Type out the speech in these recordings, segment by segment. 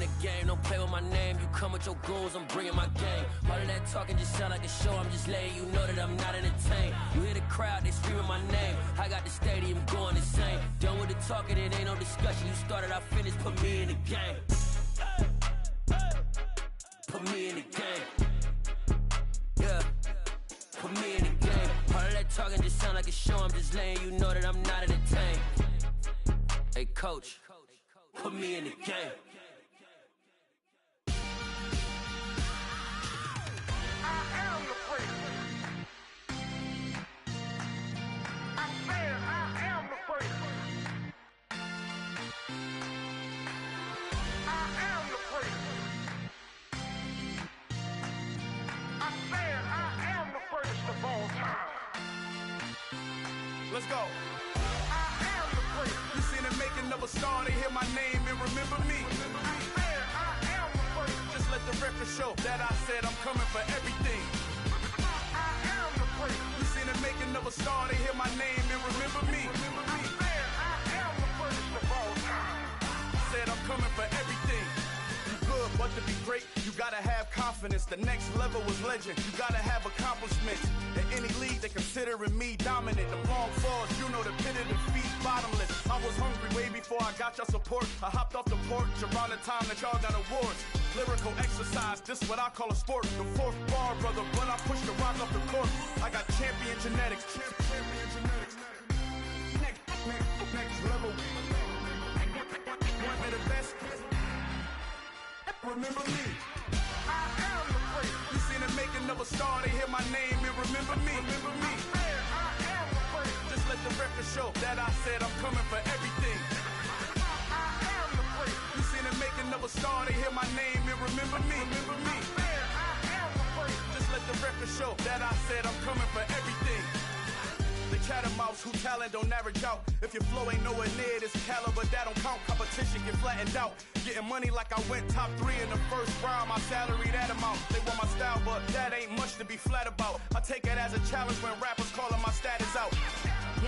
the game, don't play with my name. You come with your goons, I'm bringing my game. All of that talking just sound like a show, I'm just letting you know that I'm not entertained. You hear the crowd, they screaming my name. I got the stadium going insane. Done with the talking, it ain't no discussion. You started, I finished, put me in the game. Put me in the game. Yeah, put me in the game. All of that talking just sound like a show, I'm just letting you know that I'm not entertained. Hey coach, put me in the game. I am the first. I said I am the first. I am the first. I said I am the first of all time. Let's go. I am the first. You seen the making of a star, they hear my name and remember me. I said I am the first. Just let the record show that I said I'm coming for everything. I am the first. You seen the making of a star, they hear my name and remember me. I said I am the first of all time. Said I'm coming for everything. You good, but to be great, you gotta have confidence. The next level was legend, you gotta have accomplishments. In any league, they considering me dominant. The long falls, you know the pit of defeat, bottomless. I was hungry way before I got your support. I hopped off the porch around the time that y'all got awards. Lyrical exercise, this what I call a sport. The fourth bar, brother, when I push the rock off the court. I got champion genetics. Champion genetics. Next level. One of the best. Remember me. I am the first. You seen the making of a star, they hear my name and remember me. Remember me. I said I am the first. Just let the record show that I said I'm coming for everything. I am the first. You seen the making of a star, they hear my name and remember me. Remember me. I said I am the first. Just let the record show that I said I'm coming for everything. The catamounts who talent don't average out. If your flow ain't nowhere near this caliber, that don't count. Competition get flattened out. Getting money like I went top 3 in the first round. My salary that amount. They want my style, but that ain't much to be flat about. I take it as a challenge when rappers calling my status out.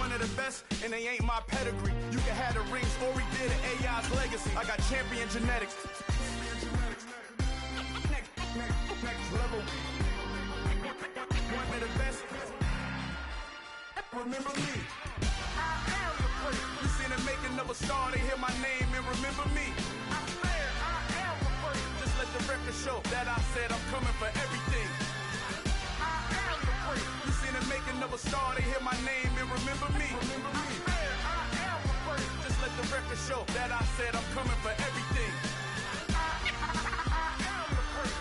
One of the best, and they ain't my pedigree. You can have the rings, or we did an AI's legacy. I got champion genetics. Next level. One of the best. Remember me. I am the first. You seen the making of a star, they hear my name and remember me. I said I am the first. Just let the record show that I said I'm coming for everything. I am the first. You seen the making of a star, they hear my name and remember me. Remember me. I said I am the first. Just let the record show that I said I'm coming for everything. I am the first.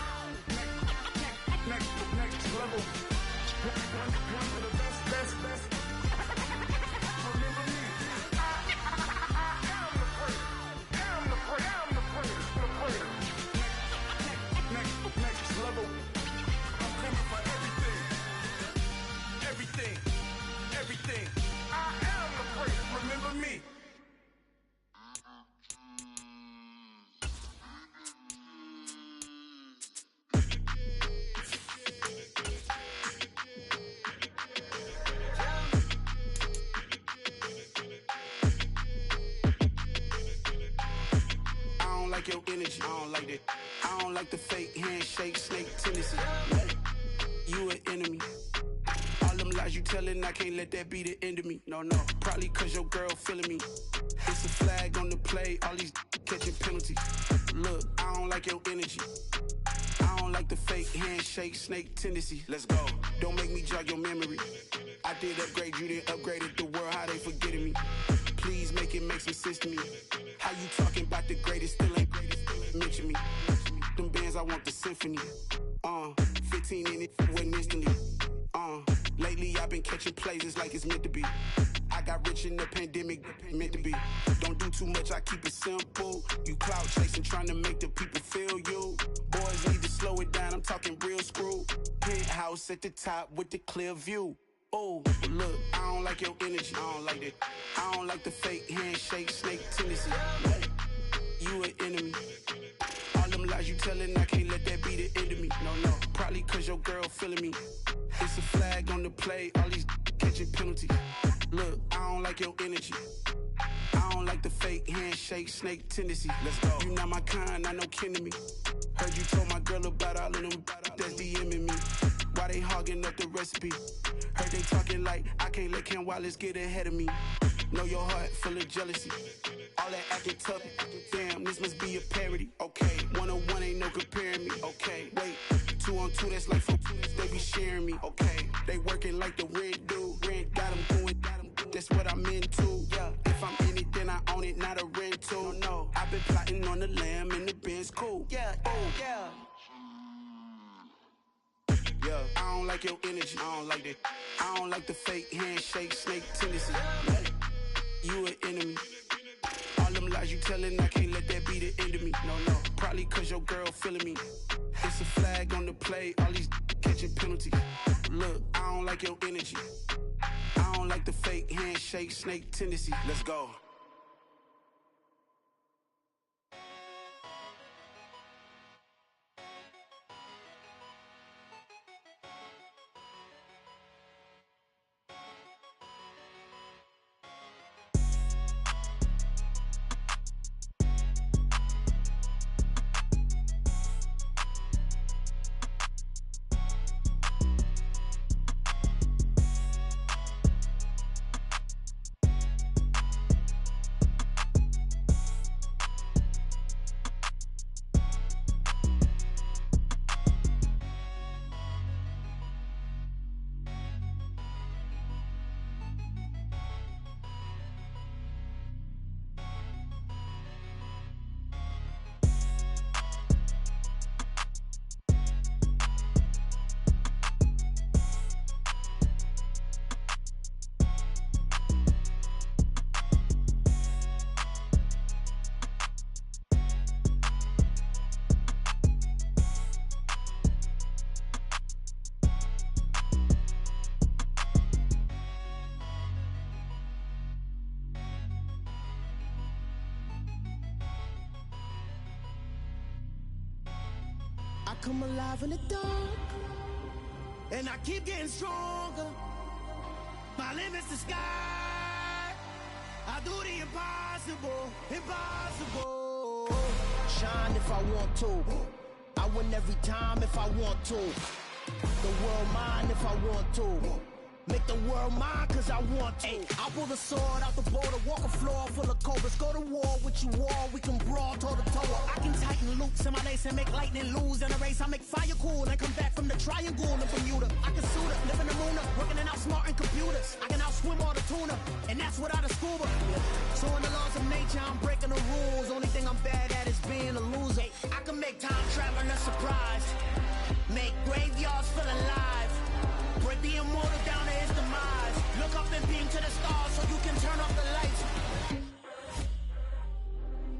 Next level. One of the best. Remember me. I am the first. Am the first. Am the first. The first. Next level. I'm coming for everything. Everything. I am the first. Remember me. Your energy, I don't like that. I don't like the fake handshake, snake tendency. You an enemy. All them lies you telling, I can't let that be the end of me. No, probably cause your girl feeling me. It's a flag on the play, all these catching penalties. Look, I don't like your energy. I don't like the fake handshake, snake tendency. Let's go. Don't make me jog your memory. I did upgrade, you didn't upgrade it. The world, how they forgetting me. Please make it make some sense to me. How you talking about the greatest, still ain't mention me. Them bands, I want the symphony. 15 in it, wasn't instantly. Lately I've been catching plays, it's like it's meant to be. I got rich in the pandemic, meant to be. Don't do too much, I keep it simple. You clout chasing, trying to make the people feel you. Boys need to slow it down, I'm talking real screw. Penthouse at the top with the clear view. Oh, look, I don't like your energy, I don't like that. I don't like the fake handshake, snake tendency. You an enemy. All them lies you telling, I can't let that be the end of me. No, probably cause your girl feeling me. It's a flag on the play, all these catching penalties. Look, I don't like your energy. I don't like the fake handshake, snake tendency. Let's go. You not my kind, I know kin to me. Heard you told my girl about all of them that's DMing me. Why they hogging up the recipe? Heard they talking like I can't let Ken Wallace get ahead of me. Know your heart full of jealousy. All that acting tough, damn, this must be a parody. Okay, 1-on-1 ain't no comparing me. Okay, wait, 2-on-2, that's like 4, they be sharing me. Okay, they working like the rent dude. Rent got them going, that's what I'm into. Yeah, if I'm in it, then I own it, not a rental. No, I've been plotting on the lamb and the Benz cool. Yeah, oh, yeah. Yeah, I don't like your energy, I don't like that. I don't like the fake handshake, snake tendency. You an enemy. All them lies you telling, I can't let that be the end of me. No, probably cause your girl feeling me. It's a flag on the play, all these catching penalties. Look, I don't like your energy. I don't like the fake handshake, snake tendency. Let's go. Come alive in the dark, and I keep getting stronger. My limit's the sky. I do the impossible, impossible. Shine if I want to. I win every time if I want to. The world mine if I want to. Make the world mine cause I want to. I pull the sword out the border, walk a floor full of cobras. Go to war with you all, we can brawl toe to toe. I can tighten loops in my lace and make lightning lose in a race. I make fire cool and come back from the triangle in Bermuda. I can suit up, live in the moon, working and outsmarting computers. I can outswim all the tuna, and that's without a scuba. So in the laws of nature, I'm breaking the rules. Only thing I'm bad at is being a loser. I can make time traveling a surprise. Make graveyards feel alive. Break the immortal down to his demise. Look up and beam to the stars so you can turn off the lights.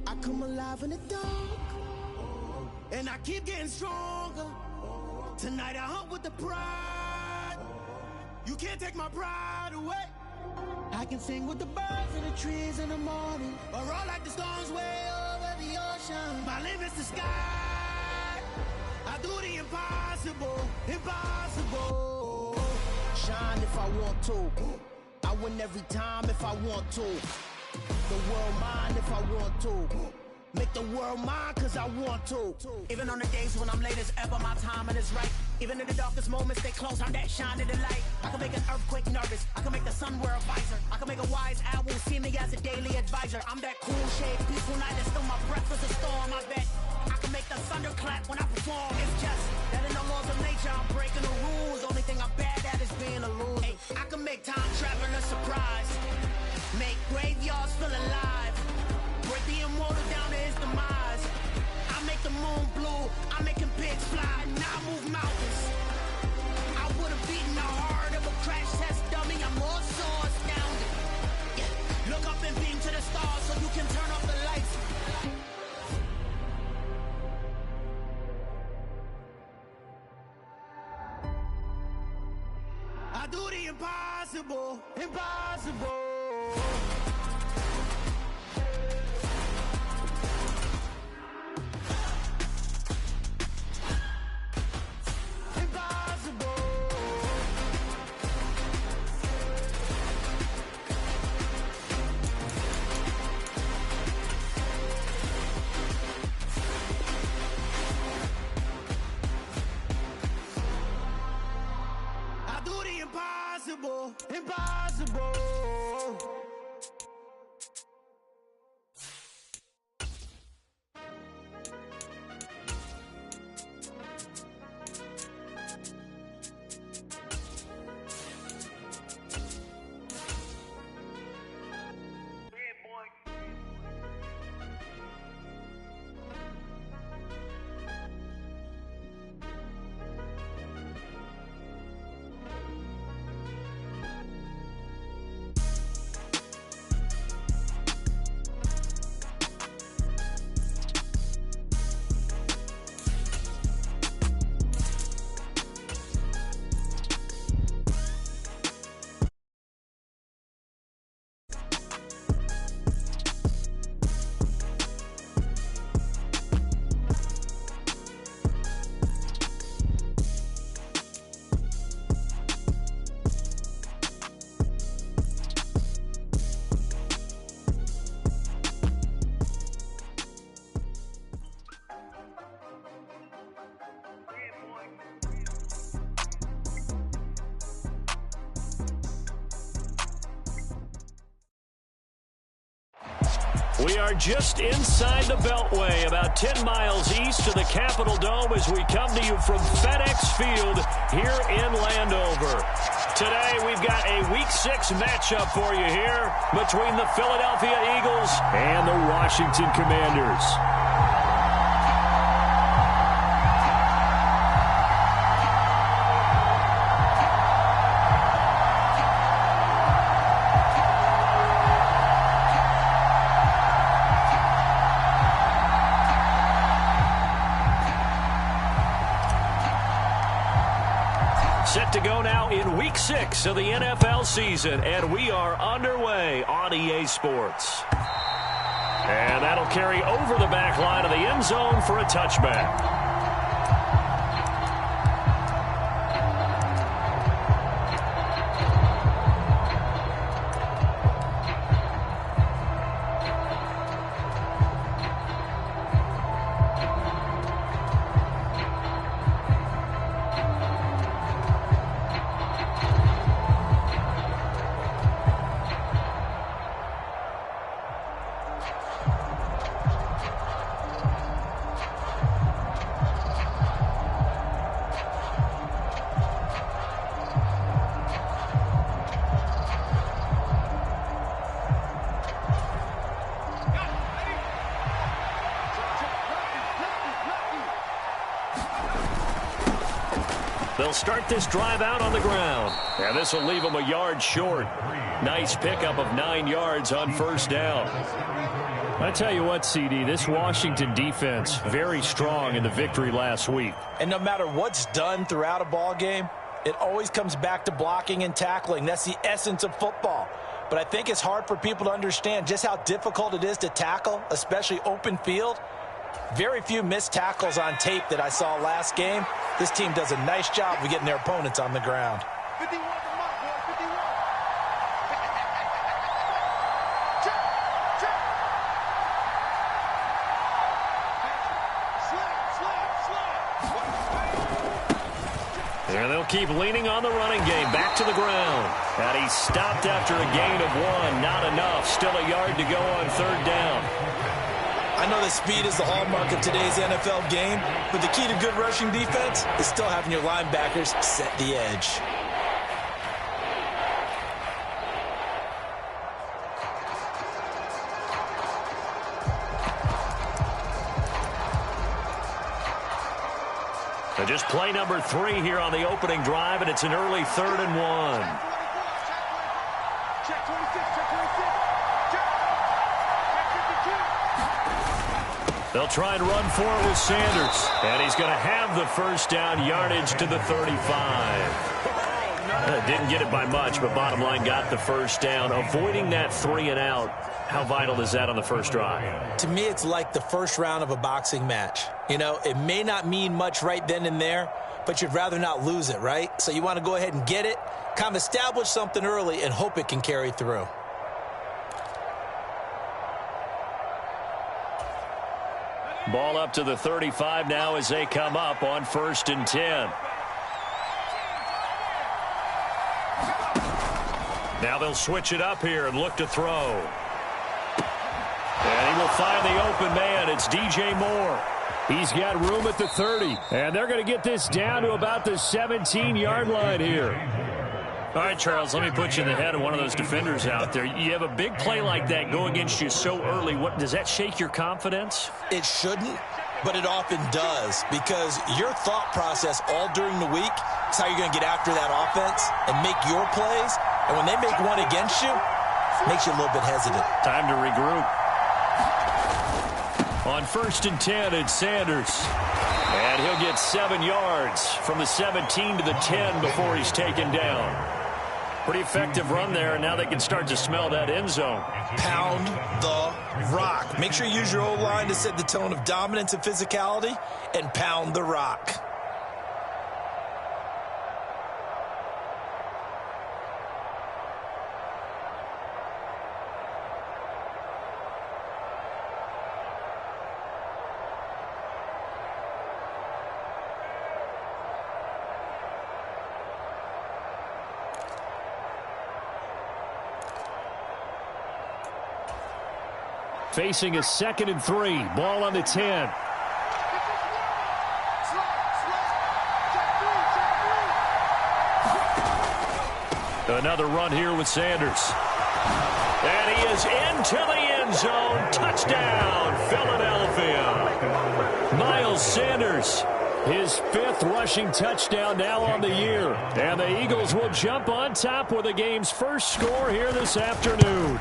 I come alive in the dark, and I keep getting stronger. Tonight I hunt with the pride. You can't take my pride away. I can sing with the birds and the trees in the morning, or roll like the storms way over the ocean. My limit's the sky. I do the impossible, impossible. Shine if I want to. I win every time if I want to. The world mine if I want to. Make the world mine cause I want to. Even on the days when I'm late as ever, my timing is right. Even in the darkest moments, stay close, I'm that shine in the light. I can make an earthquake nervous, I can make the sun wear a visor. I can make a wise owl see me as a daily advisor. I'm that cool shade, peaceful night, and still my breath is a storm, I bet. I can make the thunder clap when I perform. It's just that in the laws of nature, I'm breaking the rules. Only thing I'm bad at is being a loser. Hey, I can make time traveling a surprise. Make graveyards feel alive. Break the immortal down to his demise. I make the moon blue, I'm making pigs fly. Now I move mountains. I would've beaten the heart of a crash test dummy. I'm more so astounded. Yeah. Look up and beam to the stars so you can turn off the lights. I do the impossible, impossible. impossible, impossible. We are just inside the Beltway, about 10 miles east of the Capitol Dome as we come to you from FedEx Field here in Landover. Today we've got a Week 6 matchup for you here between the Philadelphia Eagles and the Washington Commanders. Set to go now in Week 6 of the NFL season, and we are underway on EA Sports. And that'll carry over the back line of the end zone for a touchback. They'll start this drive out on the ground. And this will leave them a yard short. Nice pickup of 9 yards on first down. I tell you what, CD, this Washington defense, very strong in the victory last week. And no matter what's done throughout a ball game, it always comes back to blocking and tackling. That's the essence of football. But I think it's hard for people to understand just how difficult it is to tackle, especially open field. Very few missed tackles on tape that I saw last game. This team does a nice job of getting their opponents on the ground. 51 to Mark, boy, 51. And they'll keep leaning on the running game. Back to the ground. And he stopped after a gain of 1. Not enough. Still a yard to go on third down. I know that speed is the hallmark of today's NFL game, but the key to good rushing defense is still having your linebackers set the edge. So just play number 3 here on the opening drive, and it's an early 3rd and 1. Check 26, check 26. They'll try and run for it with Sanders. And he's going to have the first down, yardage to the 35. Didn't get it by much, but bottom line got the first down. Avoiding that 3 and out, how vital is that on the first drive? To me, it's like the first round of a boxing match. You know, it may not mean much right then and there, but you'd rather not lose it, right? So you want to go ahead and get it, kind of establish something early, and hope it can carry through. Ball up to the 35 now as they come up on 1st and 10. Now they'll switch it up here and look to throw. And he will find the open man. It's DJ Moore. He's got room at the 30. And they're going to get this down to about the 17-yard line here. All right, Charles, let me put you in the head of one of those defenders out there. You have a big play like that go against you so early. What does that shake your confidence? It shouldn't, but it often does, because your thought process all during the week is how you're going to get after that offense and make your plays. And when they make one against you, it makes you a little bit hesitant. Time to regroup. On 1st and 10, it's Sanders. And he'll get 7 yards from the 17 to the 10 before he's taken down. Pretty effective run there, and now they can start to smell that end zone. Pound the rock. Make sure you use your O-line to set the tone of dominance and physicality, and pound the rock. Facing a 2nd and 3. Ball on the 10. Another run here with Sanders. And he is into the end zone. Touchdown, Philadelphia. Miles Sanders, his 5th rushing touchdown now on the year. And the Eagles will jump on top with the game's first score here this afternoon.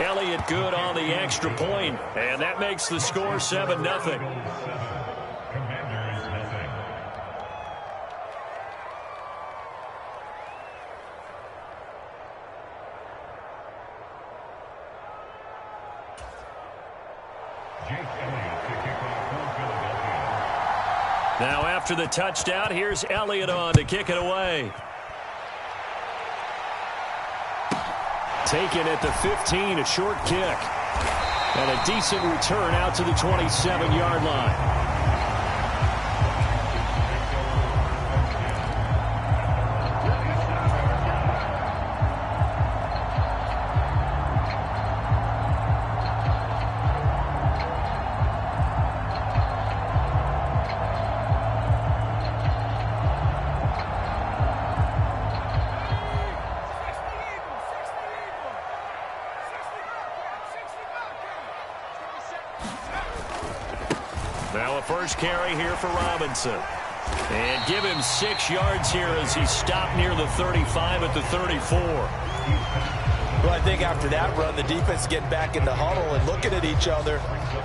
Elliott good on the extra point, and that makes the score 7-0. Now after the touchdown, here's Elliott on to kick it away. Taken at the 15, a short kick. And a decent return out to the 27-yard line. Now a first carry here for Robinson. And give him 6 yards here as he stopped near the 35 at the 34. Well, I think after that run, the defense is getting back in the huddle and looking at each other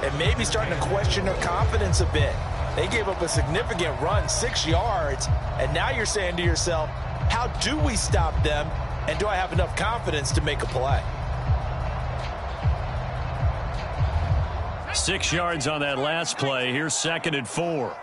and maybe starting to question their confidence a bit. They gave up a significant run, 6 yards, and now you're saying to yourself, how do we stop them, and do I have enough confidence to make a play? 6 yards on that last play. Here's 2nd and 4.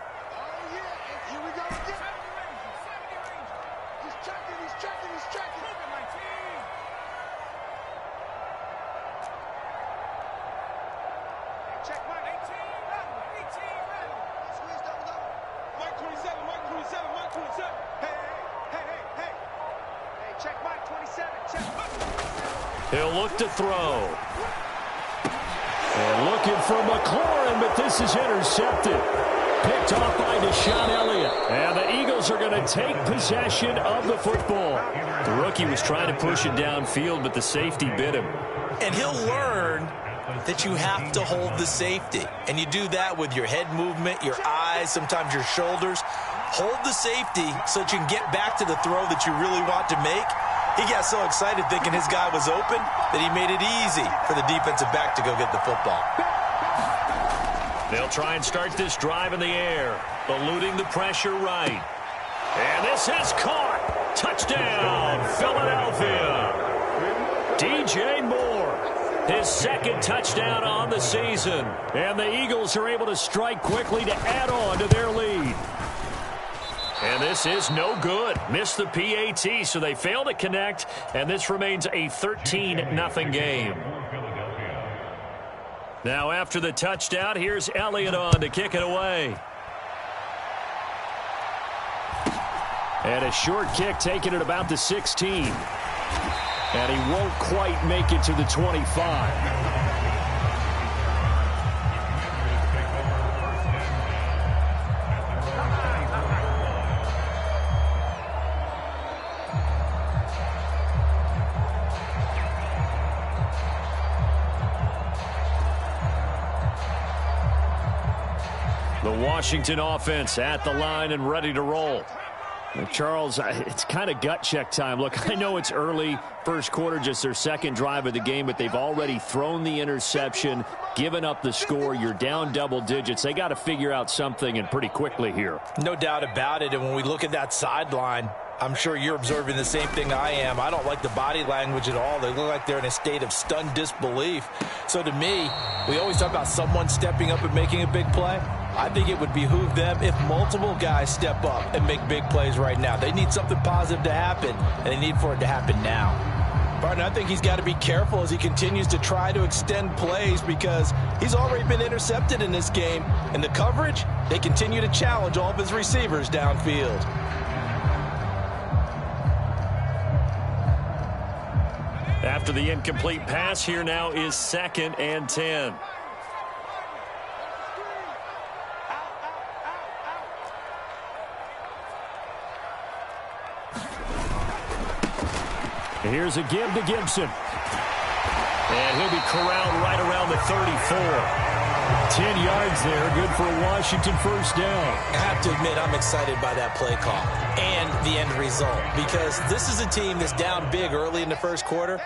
He'll look to throw. And looking for McLaurin, but this is intercepted. Picked off by Deshaun Elliott. And the Eagles are going to take possession of the football. The rookie was trying to push it downfield, but the safety bit him. And he'll learn that you have to hold the safety. And you do that with your head movement, your eyes, sometimes your shoulders. Hold the safety so that you can get back to the throw that you really want to make. He got so excited thinking his guy was open that he made it easy for the defensive back to go get the football. They'll try and start this drive in the air, eluding the pressure right. And this is caught. Touchdown, Philadelphia. DJ Moore, his 2nd touchdown on the season. And the Eagles are able to strike quickly to add on to their lead. And this is no good. Missed the PAT, so they fail to connect, and this remains a 13-0 game. Now after the touchdown, here's Elliott on to kick it away. And a short kick taken at about the 16. And he won't quite make it to the 25. The Washington offense at the line and ready to roll. Charles, it's kind of gut check time. Look, I know it's early, first quarter, just their second drive of the game, but they've already thrown the interception, given up the score. You're down double digits. They got to figure out something, and pretty quickly here. No doubt about it, and when we look at that sideline, I'm sure you're observing the same thing I am. I don't like the body language at all. They look like they're in a state of stunned disbelief. So to me, we always talk about someone stepping up and making a big play. I think it would behoove them if multiple guys step up and make big plays right now. They need something positive to happen, and they need for it to happen now. Partner, I think he's got to be careful as he continues to try to extend plays because he's already been intercepted in this game. And the coverage, they continue to challenge all of his receivers downfield. After the incomplete pass, here now is 2nd and 10. Here's a give to Gibson. And he'll be corralled right around the 34. 10 yards there, good for a Washington first down. I have to admit, I'm excited by that play call and the end result because this is a team that's down big early in the first quarter,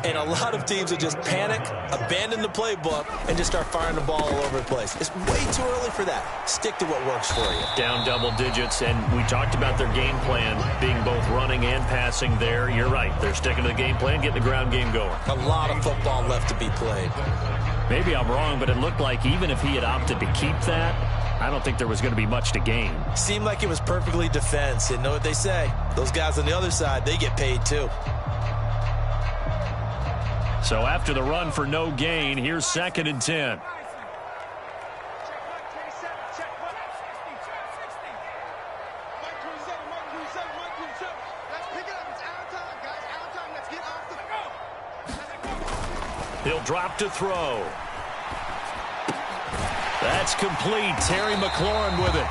and a lot of teams will just panic, abandon the playbook, and just start firing the ball all over the place. It's way too early for that. Stick to what works for you. Down double digits, and we talked about their game plan being both running and passing there. You're right. They're sticking to the game plan, getting the ground game going. A lot of football left to be played. Maybe I'm wrong, but it looked like even if he had opted to keep that, I don't think there was going to be much to gain. Seemed like it was perfectly defense. And know what they say? Those guys on the other side, they get paid too. So after the run for no gain, here's 2nd and 10. He'll drop to throw. That's complete. Terry McLaurin with it.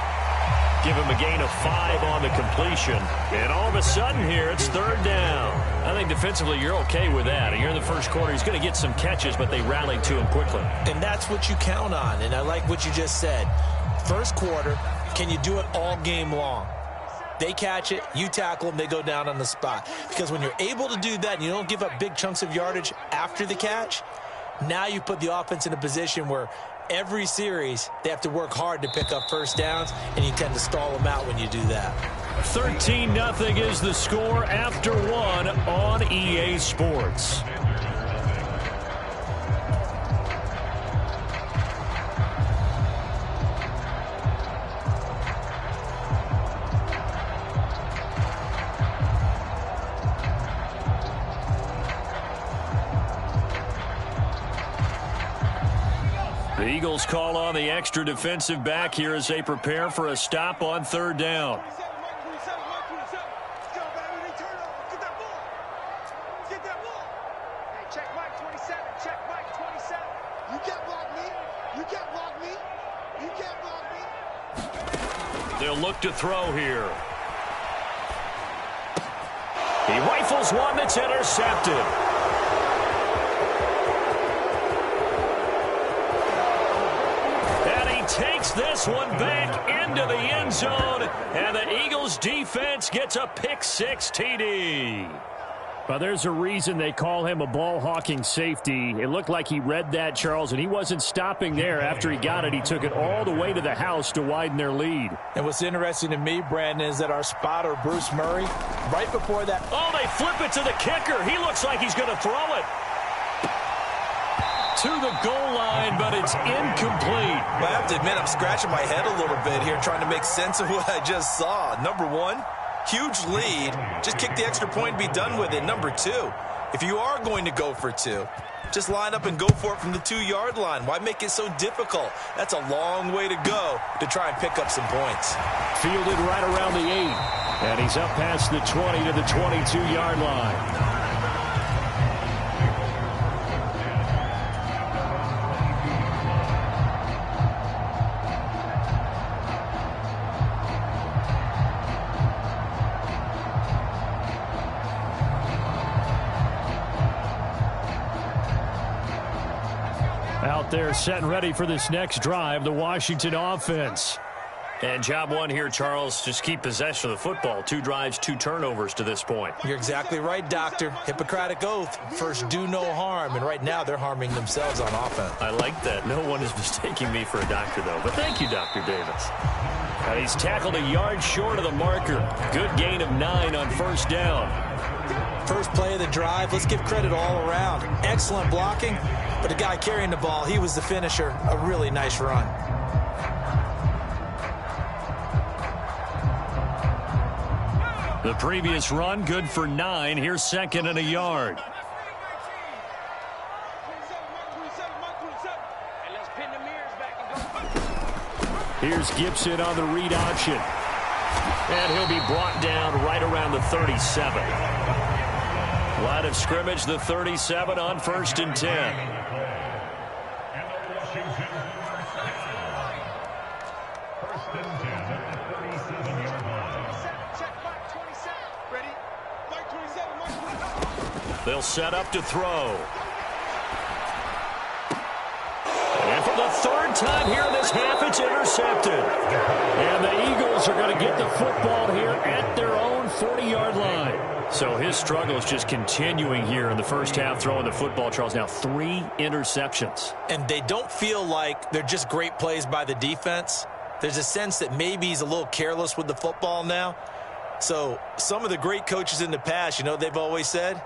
Give him a gain of 5 on the completion. And all of a sudden here, it's 3rd down. I think defensively you're okay with that. And you're in the first quarter. He's going to get some catches, but they rallied to him quickly. And that's what you count on. And I like what you just said. First quarter, can you do it all game long? They catch it, you tackle them, they go down on the spot. Because when you're able to do that and you don't give up big chunks of yardage after the catch, now you put the offense in a position where every series they have to work hard to pick up first downs, and you tend to stall them out when you do that. 13-0 is the score after 1 on EA Sports. The Eagles call on the extra defensive back here as they prepare for a stop on 3rd down. They'll look to throw here. He rifles one that's intercepted. Takes this one back into the end zone, and the Eagles defense gets a pick-6 TD. Well, there's a reason they call him a ball-hawking safety. It looked like he read that, Charles, and he wasn't stopping there. After he got it, he took it all the way to the house to widen their lead. And what's interesting to me, Brandon, is that our spotter, Bruce Murray, right before that... Oh, they flip it to the kicker. He looks like he's going to throw it to the goal line, but it's incomplete. Well, I have to admit, I'm scratching my head a little bit here trying to make sense of what I just saw. Number one, huge lead. Just kick the extra point and be done with it. Number two, if you are going to go for 2, just line up and go for it from the 2-yard line. Why make it so difficult? That's a long way to go to try and pick up some points. Fielded right around the 8. And he's up past the 20 to the 22-yard line. Out there set and ready for this next drive, the Washington offense. And job one here, Charles, just keep possession of the football. 2 drives, 2 turnovers to this point. You're exactly right, Doctor. Hippocratic oath. First, do no harm. And right now, they're harming themselves on offense. I like that. No one is mistaking me for a doctor, though. But thank you, Dr. Davis. And he's tackled a yard short of the marker. Good gain of 9 on first down. First play of the drive, let's give credit all around. Excellent blocking, but the guy carrying the ball, he was the finisher. A really nice run. The previous run, good for 9. Here's second and a yard. Here's Gibson on the read option. And he'll be brought down right around the 37. Line of scrimmage, the 37 on 1st and 10. They'll set up to throw. And for the 3rd time here in this half, it's intercepted. And the Eagles are going to get the football here at their own 40-yard line. So his struggle is just continuing here in the first half, throwing the football, Charles. Now 3 interceptions. And they don't feel like they're just great plays by the defense. There's a sense that maybe he's a little careless with the football now. So some of the great coaches in the past, you know, they've always said,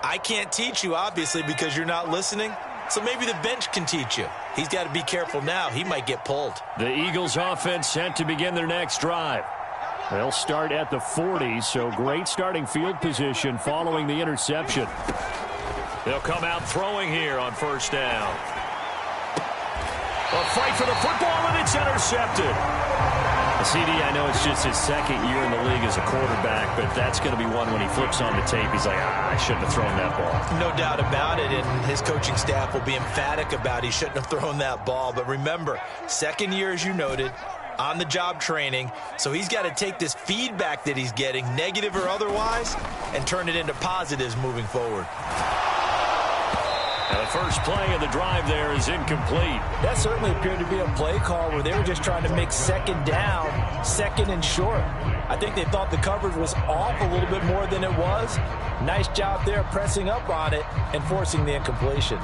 I can't teach you, obviously, because you're not listening. So maybe the bench can teach you. He's got to be careful now. He might get pulled. The Eagles offense set to begin their next drive. They'll start at the 40, so great starting field position following the interception. They'll come out throwing here on first down. A fight for the football, and it's intercepted. CD, I know it's just his 2nd year in the league as a quarterback, but that's going to be one when he flips on the tape. He's like, I shouldn't have thrown that ball. No doubt about it, and his coaching staff will be emphatic about he shouldn't have thrown that ball. But remember, 2nd year, as you noted, on-the-job training, so he's got to take this feedback that he's getting, negative or otherwise, and turn it into positives moving forward. And the first play of the drive there is incomplete. That certainly appeared to be a play call where they were just trying to make 2nd down, 2nd and short. I think they thought the coverage was off a little bit more than it was. Nice job there pressing up on it and forcing the incompletion.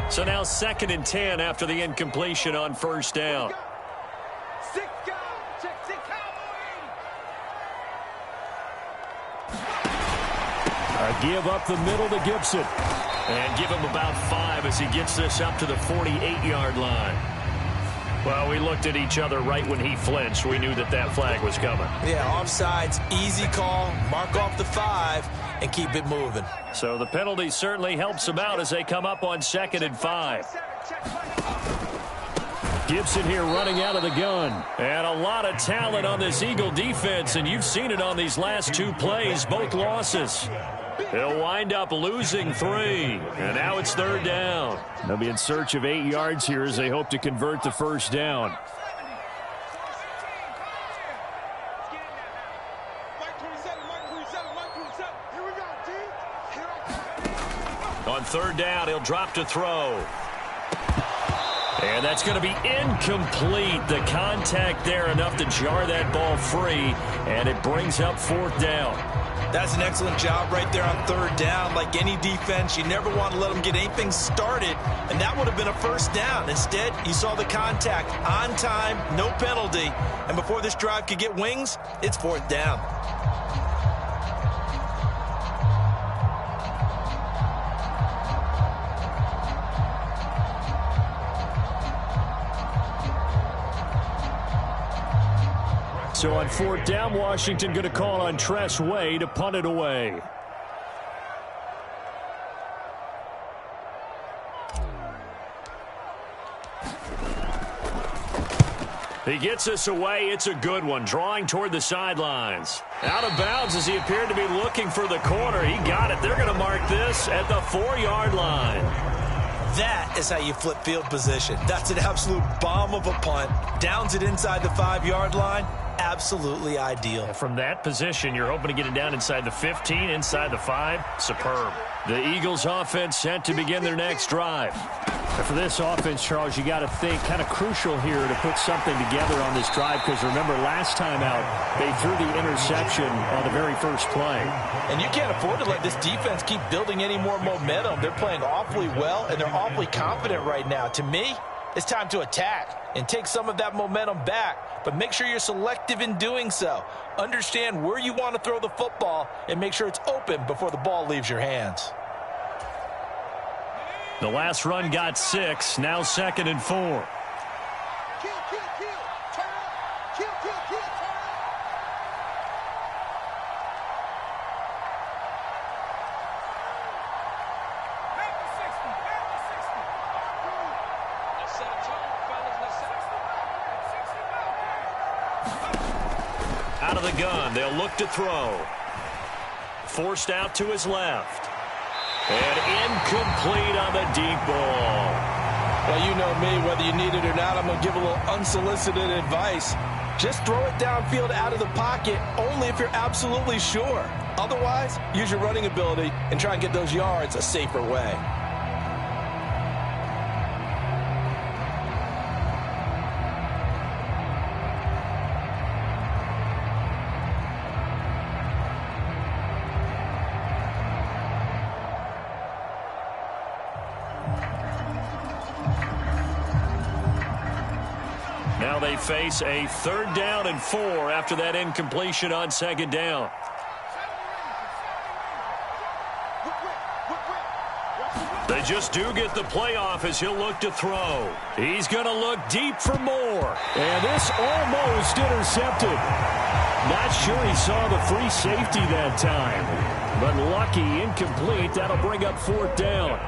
So now 2nd and 10 after the incompletion on first down. Give up the middle to Gibson. And give him about 5 as he gets this up to the 48-yard line. Well, we looked at each other right when he flinched. We knew that that flag was coming. Yeah, offsides, easy call, mark off the 5, and keep it moving. So the penalty certainly helps him out as they come up on 2nd and 5. Gibson here running out of the gun. And a lot of talent on this Eagle defense, and you've seen it on these last 2 plays, both losses. They'll wind up losing 3, and now it's 3rd down. They'll be in search of 8 yards here as they hope to convert the first down. On 3rd down, he'll drop to throw. And that's going to be incomplete. The contact there enough to jar that ball free, and it brings up 4th down. That's an excellent job right there on 3rd down. Like any defense, you never want to let them get anything started, and that would have been a first down. Instead, you saw the contact on time, no penalty, and before this drive could get wings, it's 4th down. So on 4th down, Washington going to call on Tress Way to punt it away. He gets us away. It's a good one, drawing toward the sidelines. Out of bounds as he appeared to be looking for the corner. He got it. They're going to mark this at the 4-yard line. That is how you flip field position. That's an absolute bomb of a punt. Downs it inside the 5-yard line. Absolutely ideal. From that position, you're hoping to get it down inside the 15, inside the 5. Superb. The Eagles offense set to begin their next drive. For this offense, Charles, you got to think kind of crucial here to put something together on this drive, because remember last time out they threw the interception on the very first play. And you can't afford to let this defense keep building any more momentum. They're playing awfully well, and they're awfully confident right now. To me, it's time to attack and take some of that momentum back, but make sure you're selective in doing so. Understand where you want to throw the football and make sure it's open before the ball leaves your hands. The last run got 6, now 2nd and 4. Out of the gun, they'll look to throw. Forced out to his left. And incomplete on the deep ball. Well, you know me, whether you need it or not, I'm going to give a little unsolicited advice. Just throw it downfield out of the pocket only if you're absolutely sure. Otherwise, use your running ability and try and get those yards a safer way. Now they face a 3rd down and 4 after that incompletion on 2nd down. They just do get the playoff as he'll look to throw. He's going to look deep for more. And this almost intercepted. Not sure he saw the free safety that time. But lucky, incomplete. That'll bring up 4th down.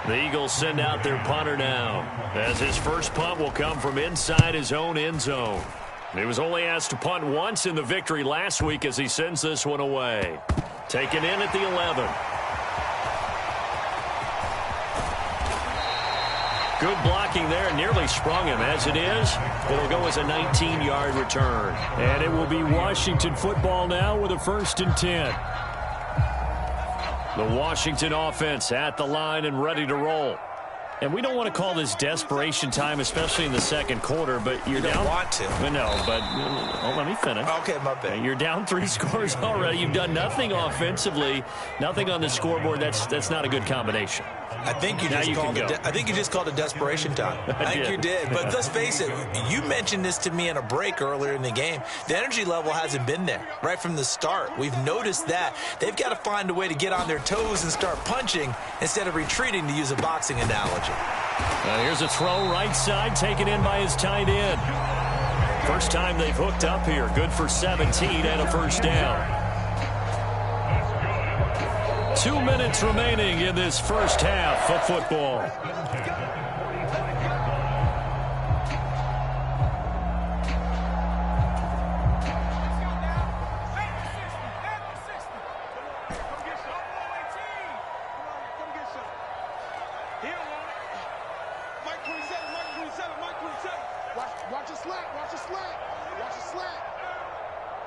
The Eagles send out their punter now, as his first punt will come from inside his own end zone. He was only asked to punt once in the victory last week as he sends this one away. Taken in at the 11. Good blocking there, nearly sprung him. As it is, it'll go as a 19-yard return. And it will be Washington football now with a 1st and 10. The Washington offense at the line and ready to roll. And we don't want to call this desperation time, especially in the 2nd quarter, but you're down. You don't want to. But no, but let me finish. Okay, my bad. You're down 3 scores already. You've done nothing offensively, nothing on the scoreboard. That's not a good combination. I think you just called it desperation time. I think you did. But let's face it, you mentioned this to me in a break earlier in the game. The energy level hasn't been there right from the start. We've noticed that. They've got to find a way to get on their toes and start punching instead of retreating, to use a boxing analogy. Here's a throw right side, taken in by his tight end. First time they've hooked up here. Good for 17 and a 1st down. 2 minutes remaining in this first half of football. Watch your slant, watch your slant, watch your slant.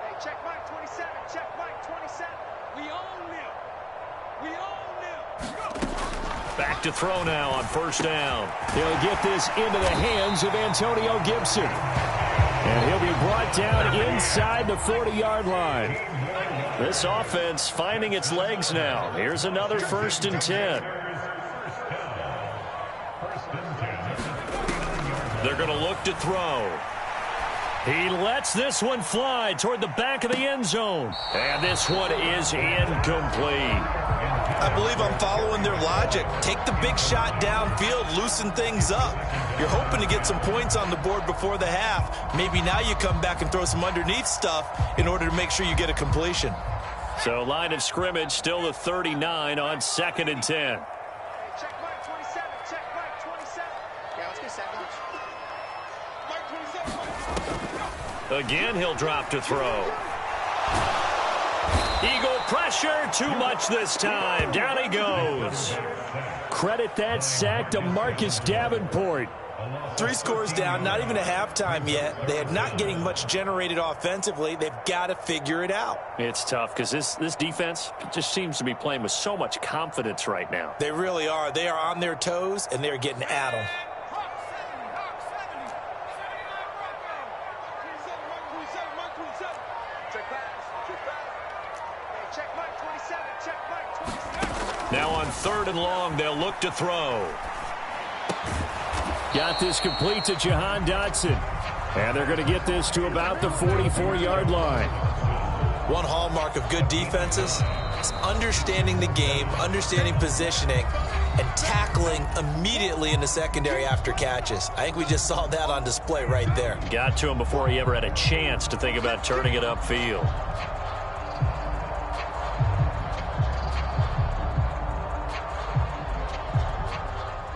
Hey, check Mike 27, check Mike 27. We own them. We own them. Go. Back to throw now on 1st down. He'll get this into the hands of Antonio Gibson. And he'll be brought down inside the 40-yard line. This offense finding its legs now. Here's another 1st and 10. They're going to look to throw. He lets this one fly toward the back of the end zone. And this one is incomplete. I believe I'm following their logic. Take the big shot downfield, loosen things up. You're hoping to get some points on the board before the half. Maybe now you come back and throw some underneath stuff in order to make sure you get a completion. So line of scrimmage still the 39 on 2nd and 10. Check Mike 27, check Mike 27. Yeah, let's get 7. Again, he'll drop to throw. Eagle pressure, too much this time. Down he goes. Credit that sack to Marcus Davenport. 3 scores down, not even a halftime yet. They're not getting much generated offensively. They've got to figure it out. It's tough because this defense just seems to be playing with so much confidence right now. They really are. They are on their toes, and they're getting at them. Now on 3rd and long, they'll look to throw. Got this complete to Jahan Dotson. And they're going to get this to about the 44-yard line. One hallmark of good defenses is understanding the game, understanding positioning, and tackling immediately in the secondary after catches. I think we just saw that on display right there. Got to him before he ever had a chance to think about turning it upfield.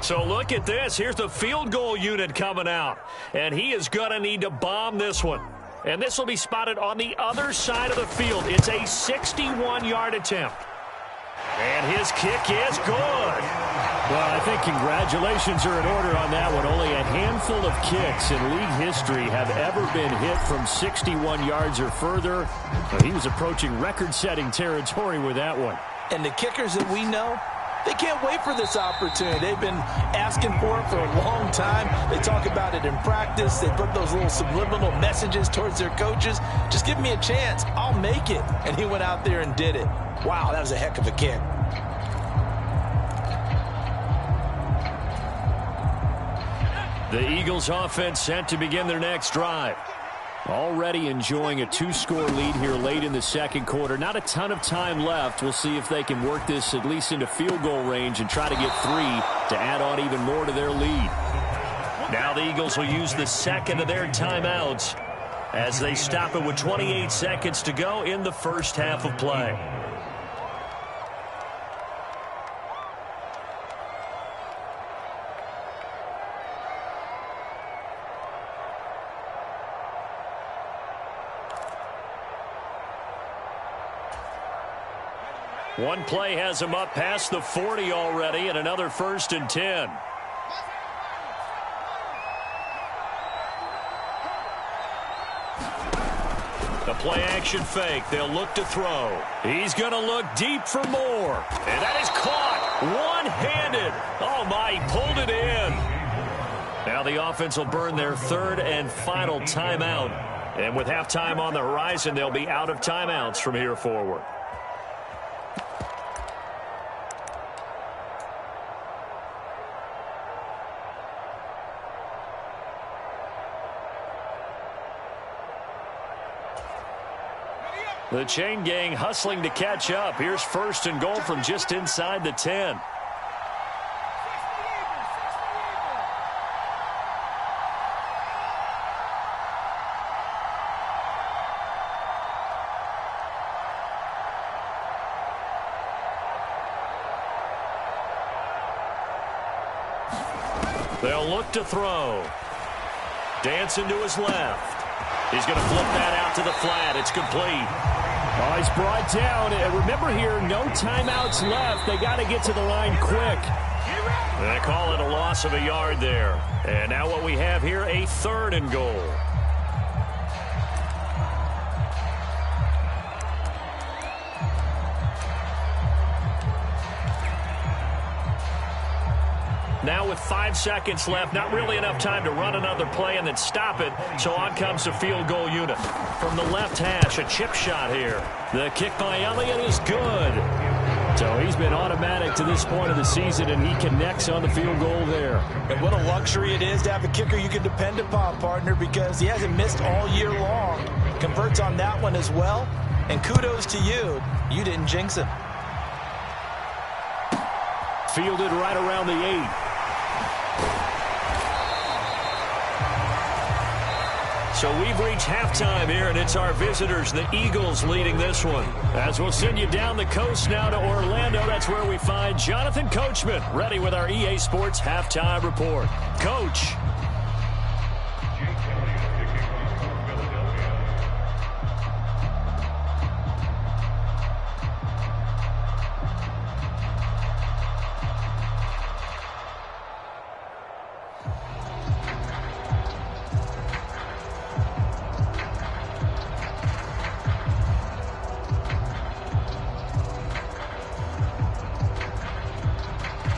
So look at this. Here's the field goal unit coming out. And he is going to need to bomb this one. And this will be spotted on the other side of the field. It's a 61-yard attempt. And his kick is good. Well, I think congratulations are in order on that one. Only a handful of kicks in league history have ever been hit from 61 yards or further. He was approaching record-setting territory with that one. And the kickers that we know, they can't wait for this opportunity. They've been asking for it for a long time. They talk about it in practice. They put those little subliminal messages towards their coaches. Just give me a chance. I'll make it. And he went out there and did it. Wow, that was a heck of a kick. The Eagles offense set to begin their next drive. Already enjoying a 2-score lead here late in the second quarter. Not a ton of time left. We'll see if they can work this at least into field goal range and try to get 3 to add on even more to their lead. Now the Eagles will use the second of their timeouts as they stop it with 28 seconds to go in the first half of play. One play has him up past the 40 already, and another 1st and 10. The play-action fake. They'll look to throw. He's going to look deep for more. And that is caught one-handed. Oh, my, he pulled it in. Now the offense will burn their 3rd and final timeout. And with halftime on the horizon, they'll be out of timeouts from here forward. The chain gang hustling to catch up. Here's 1st and goal from just inside the 10. They'll look to throw. Dancing to his left. He's going to flip that out to the flat. It's complete. Oh, he's brought down. And remember here, no timeouts left. They got to get to the line quick. They call it a loss of a yard there. And now what we have here, a 3rd and goal. Now with 5 seconds left, not really enough time to run another play and then stop it. So on comes the field goal unit. From the left hash, a chip shot here. The kick by Elliott is good. So he's been automatic to this point of the season, and he connects on the field goal there. And what a luxury it is to have a kicker you can depend upon, partner, because he hasn't missed all year long. Converts on that one as well. And kudos to you. You didn't jinx him. Fielded right around the 8. So we've reached halftime here, and it's our visitors, the Eagles, leading this one. As we'll send you down the coast now to Orlando, that's where we find Jonathan Coachman, ready with our EA Sports Halftime Report. Coach.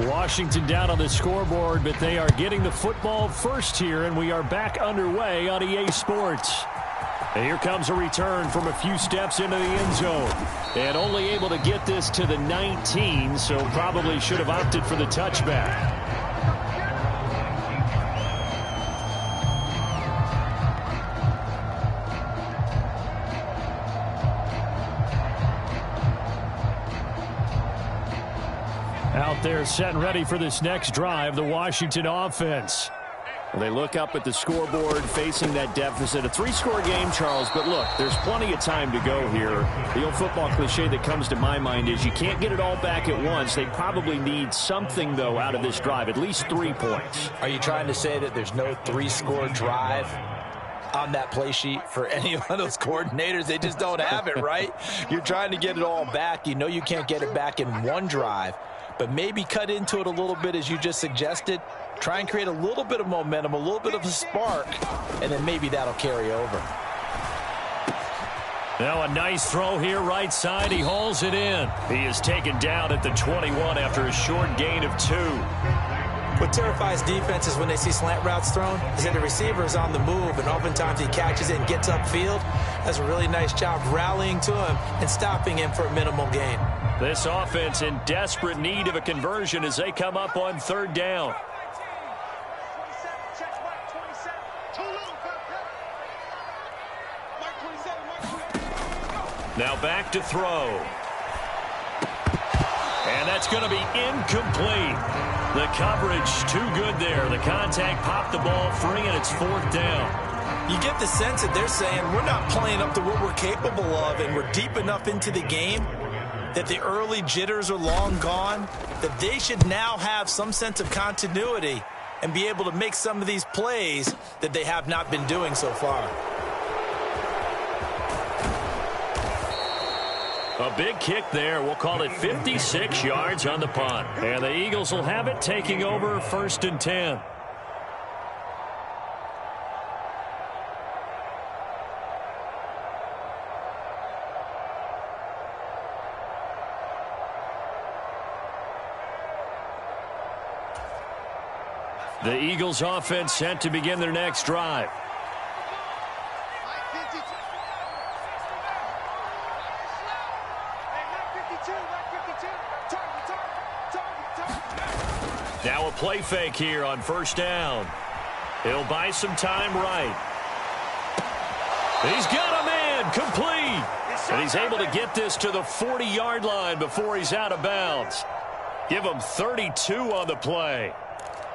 Washington down on the scoreboard, but they are getting the football first here, and we are back underway on EA Sports. And here comes a return from a few steps into the end zone. And only able to get this to the 19, so probably should have opted for the touchback. Out there set and ready for this next drive, the Washington offense. Well, they look up at the scoreboard facing that deficit. A 3-score game, Charles, but look, there's plenty of time to go here. The old football cliche that comes to my mind is you can't get it all back at once. They probably need something, though, out of this drive, at least 3 points. Are you trying to say that there's no 3-score drive on that play sheet for any of those coordinators? They just don't have it, right? You're trying to get it all back. You know you can't get it back in one drive, but maybe cut into it a little bit as you just suggested. Try and create a little bit of momentum, a little bit of a spark, and then maybe that'll carry over. Now a nice throw here right side. He hauls it in. He is taken down at the 21 after a short gain of 2. What terrifies defenses when they see slant routes thrown is that the receiver is on the move, and oftentimes he catches it and gets upfield. Does a really nice job rallying to him and stopping him for a minimal gain. This offense in desperate need of a conversion as they come up on 3rd down. Now back to throw. And that's going to be incomplete. The coverage too good there. The contact popped the ball free, and it's 4th down. You get the sense that they're saying we're not playing up to what we're capable of, and we're deep enough into the game that the early jitters are long gone, that they should now have some sense of continuity and be able to make some of these plays that they have not been doing so far. A big kick there. We'll call it 56 yards on the punt. And the Eagles will have it, taking over 1st and 10. The Eagles offense set to begin their next drive. Now a play fake here on 1st down. He'll buy some time right. He's got a man complete. And he's able to get this to the 40-yard line before he's out of bounds. Give him 32 on the play.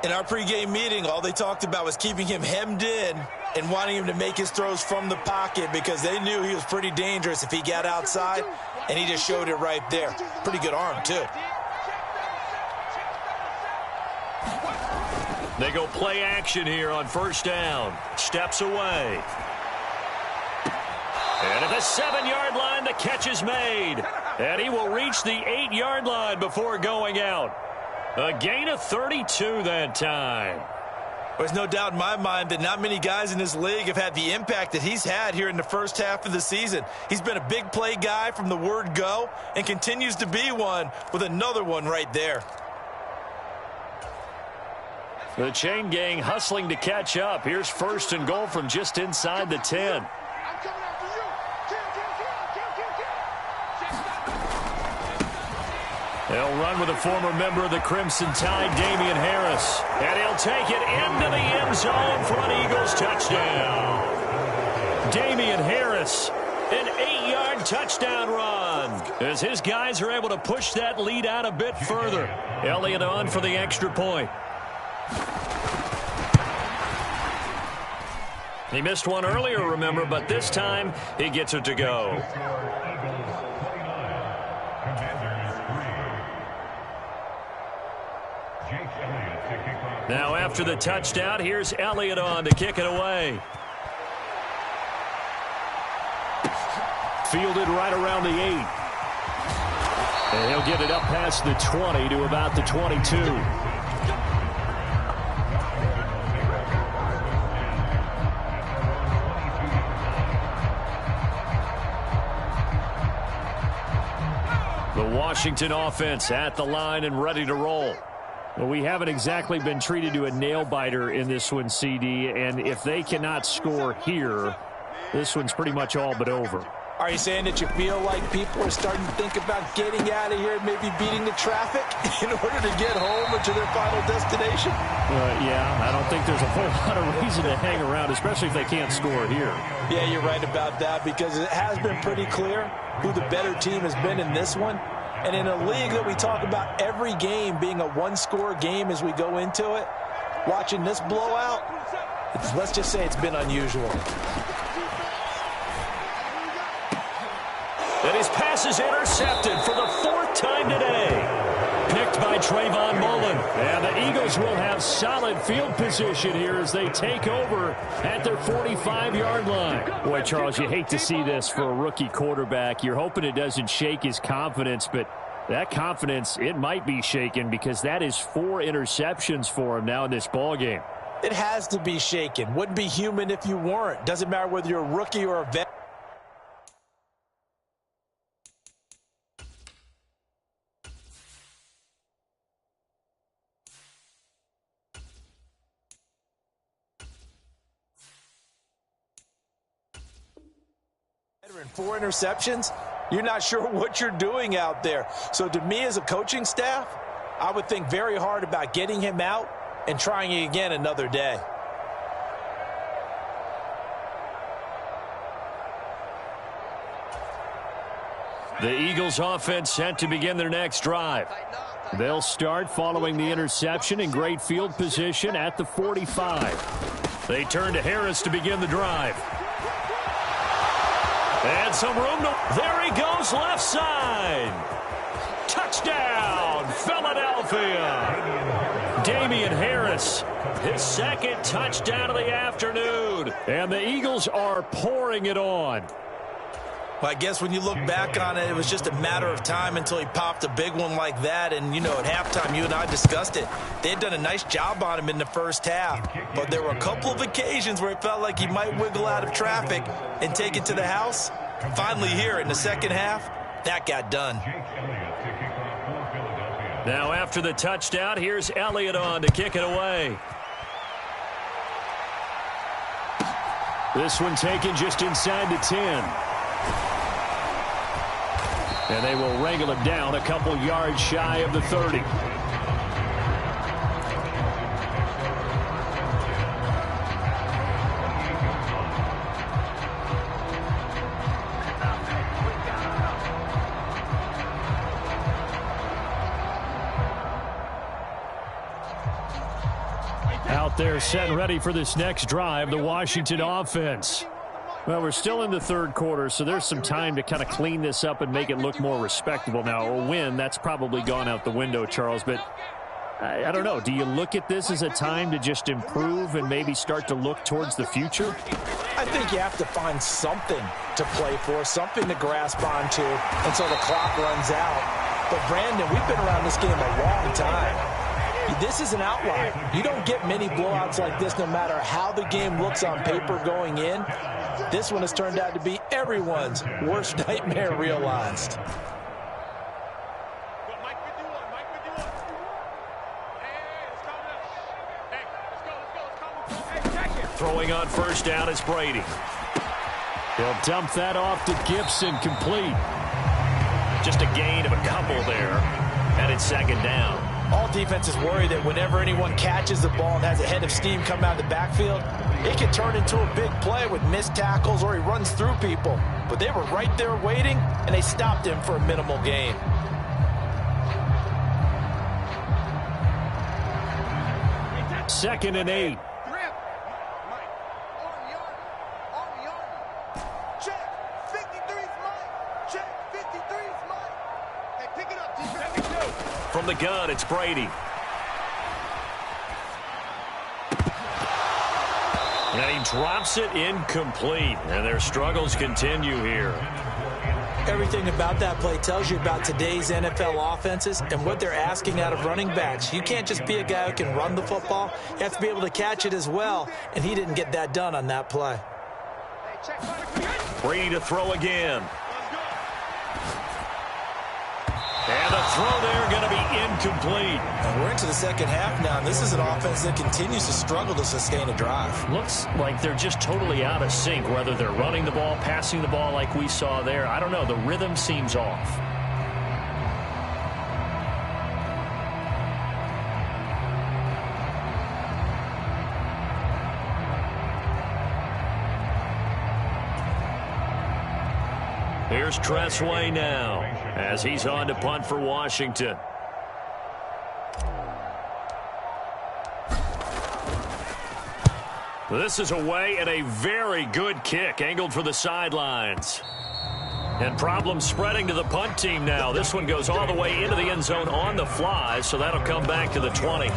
In our pregame meeting, all they talked about was keeping him hemmed in and wanting him to make his throws from the pocket because they knew he was pretty dangerous if he got outside, and he just showed it right there. Pretty good arm, too. They go play action here on 1st down. Steps away. And at the 7-yard line, the catch is made. And he will reach the 8-yard line before going out. A gain of 32 that time. There's no doubt in my mind that not many guys in this league have had the impact that he's had here in the first half of the season. He's been a big play guy from the word go and continues to be one with another one right there. The chain gang hustling to catch up. Here's 1st and goal from just inside the 10. They'll run with a former member of the Crimson Tide, Damian Harris. And he'll take it into the end zone for an Eagles touchdown. Damian Harris, an 8-yard touchdown run. As his guys are able to push that lead out a bit further. Elliott on for the extra point. He missed one earlier, remember, but this time he gets it to go. Now after the touchdown, here's Elliott on to kick it away. Fielded right around the 8. And he'll get it up past the 20 to about the 22. Washington offense at the line and ready to roll. Well, we haven't exactly been treated to a nail-biter in this one, CD, and if they cannot score here, this one's pretty much all but over. Are you saying that you feel like people are starting to think about getting out of here and maybe beating the traffic in order to get home or to their final destination? Yeah, I don't think there's a whole lot of reason to hang around, especially if they can't score here. Yeah, you're right about that because it has been pretty clear who the better team has been in this one. And in a league that we talk about every game being a one-score game as we go into it, watching this blowout, let's just say it's been unusual. And his pass is intercepted for the 4th time today. Picked by Trayvon Mullen. And the Eagles will have solid field position here as they take over at their 45-yard line. Boy, Charles, you hate to see this for a rookie quarterback. You're hoping it doesn't shake his confidence, but that confidence, it might be shaken because that is 4 interceptions for him now in this ballgame. It has to be shaken. Wouldn't be human if you weren't. Doesn't matter whether you're a rookie or a vet. And 4 interceptions, you're not sure what you're doing out there. So to me as a coaching staff, I would think very hard about getting him out and trying it again another day. The Eagles offense set to begin their next drive. They'll start following the interception in great field position at the 45. They turn to Harris to begin the drive. And some room to... There he goes, left side. Touchdown, Philadelphia. Damian Harris, his 2nd touchdown of the afternoon. And the Eagles are pouring it on. Well, I guess when you look back on it, it was just a matter of time until he popped a big one like that. And, you know, at halftime, you and I discussed it. They had done a nice job on him in the first half. But there were a couple of occasions where it felt like he might wiggle out of traffic and take it to the house. Finally here in the second half, that got done. Now after the touchdown, here's Elliott on to kick it away. This one taken just inside the 10. And they will wrangle him down a couple yards shy of the 30. Out there set and ready for this next drive, the Washington offense. Well, we're still in the 3rd quarter, so there's some time to kind of clean this up and make it look more respectable. Now, a win, that's probably gone out the window, Charles, but I don't know. Do you look at this as a time to just improve and maybe start to look towards the future? I think you have to find something to play for, something to grasp onto until the clock runs out. But, Brandon, we've been around this game a long time. This is an outlier. You don't get many blowouts like this no matter how the game looks on paper going in. This one has turned out to be everyone's worst nightmare realized. Throwing on first down is Brady. He'll dump that off to Gibson, complete. Just a gain of a couple there. And it's 2nd down. All defenses worry that whenever anyone catches the ball and has a head of steam come out of the backfield, it can turn into a big play with missed tackles or he runs through people. But they were right there waiting, and they stopped him for a minimal gain. Second and 8. From the gun, it's Brady. And he drops it incomplete. And their struggles continue here. Everything about that play tells you about today's NFL offenses and what they're asking out of running backs. You can't just be a guy who can run the football. You have to be able to catch it as well. And he didn't get that done on that play. Brady to throw again. And throw there going to be incomplete. And we're into the second half now. This is an offense that continues to struggle to sustain a drive. Looks like they're just totally out of sync, whether they're running the ball, passing the ball like we saw there. I don't know. The rhythm seems off. Here's Tressway now as he's on to punt for Washington. This is away and a very good kick angled for the sidelines. And problems spreading to the punt team now. This one goes all the way into the end zone on the fly, so that'll come back to the 20.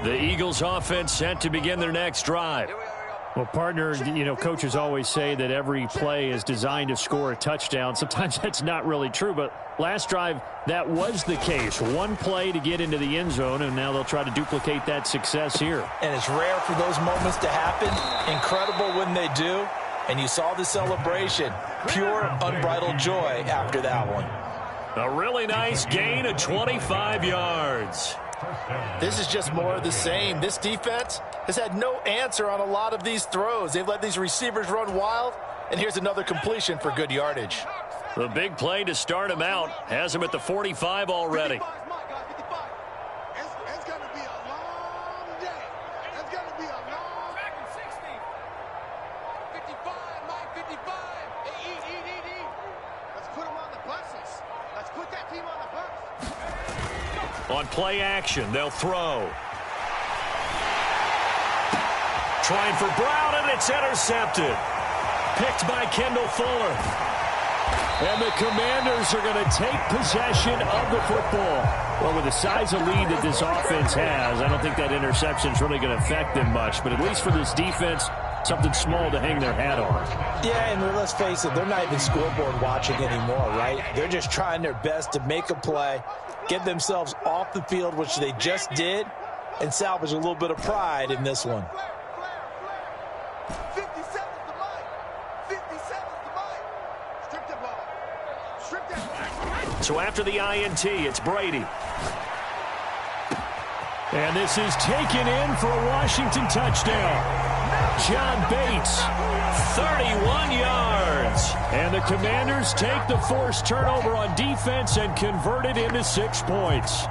The Eagles offense set to begin their next drive. Well, partner, you know, coaches always say that every play is designed to score a touchdown. Sometimes that's not really true, but last drive, that was the case. One play to get into the end zone, and now they'll try to duplicate that success here. And it's rare for those moments to happen. Incredible when they do. And you saw the celebration. Pure, unbridled joy after that one. A really nice gain of 25 yards. This is just more of the same. This defense has had no answer on a lot of these throws. They've let these receivers run wild, and here's another completion for good yardage. The big play to start him out has him at the 45 already. It's going to be a long day. It's going to be a long 60. 55, Mike, 55. Hey, eat. Let's put them on the buses. Let's put that team on the bus. On play action, they'll throw. Trying for Brown, and it's intercepted. Picked by Kendall Fuller. And the Commanders are going to take possession of the football. Well, with the size of lead that this offense has, I don't think that interception is really going to affect them much. But at least for this defense, something small to hang their hat on. Yeah, and let's face it, they're not even scoreboard watching anymore, right? They're just trying their best to make a play, get themselves off the field, which they just did, and salvage a little bit of pride in this one. 57's the Mike. 57's the Mike. Strip that ball. Strip that ball. So after the INT, it's Brady. And this is taken in for a Washington touchdown. John Bates, 31 yards. And the Commanders take the forced turnover on defense and convert it into 6 points.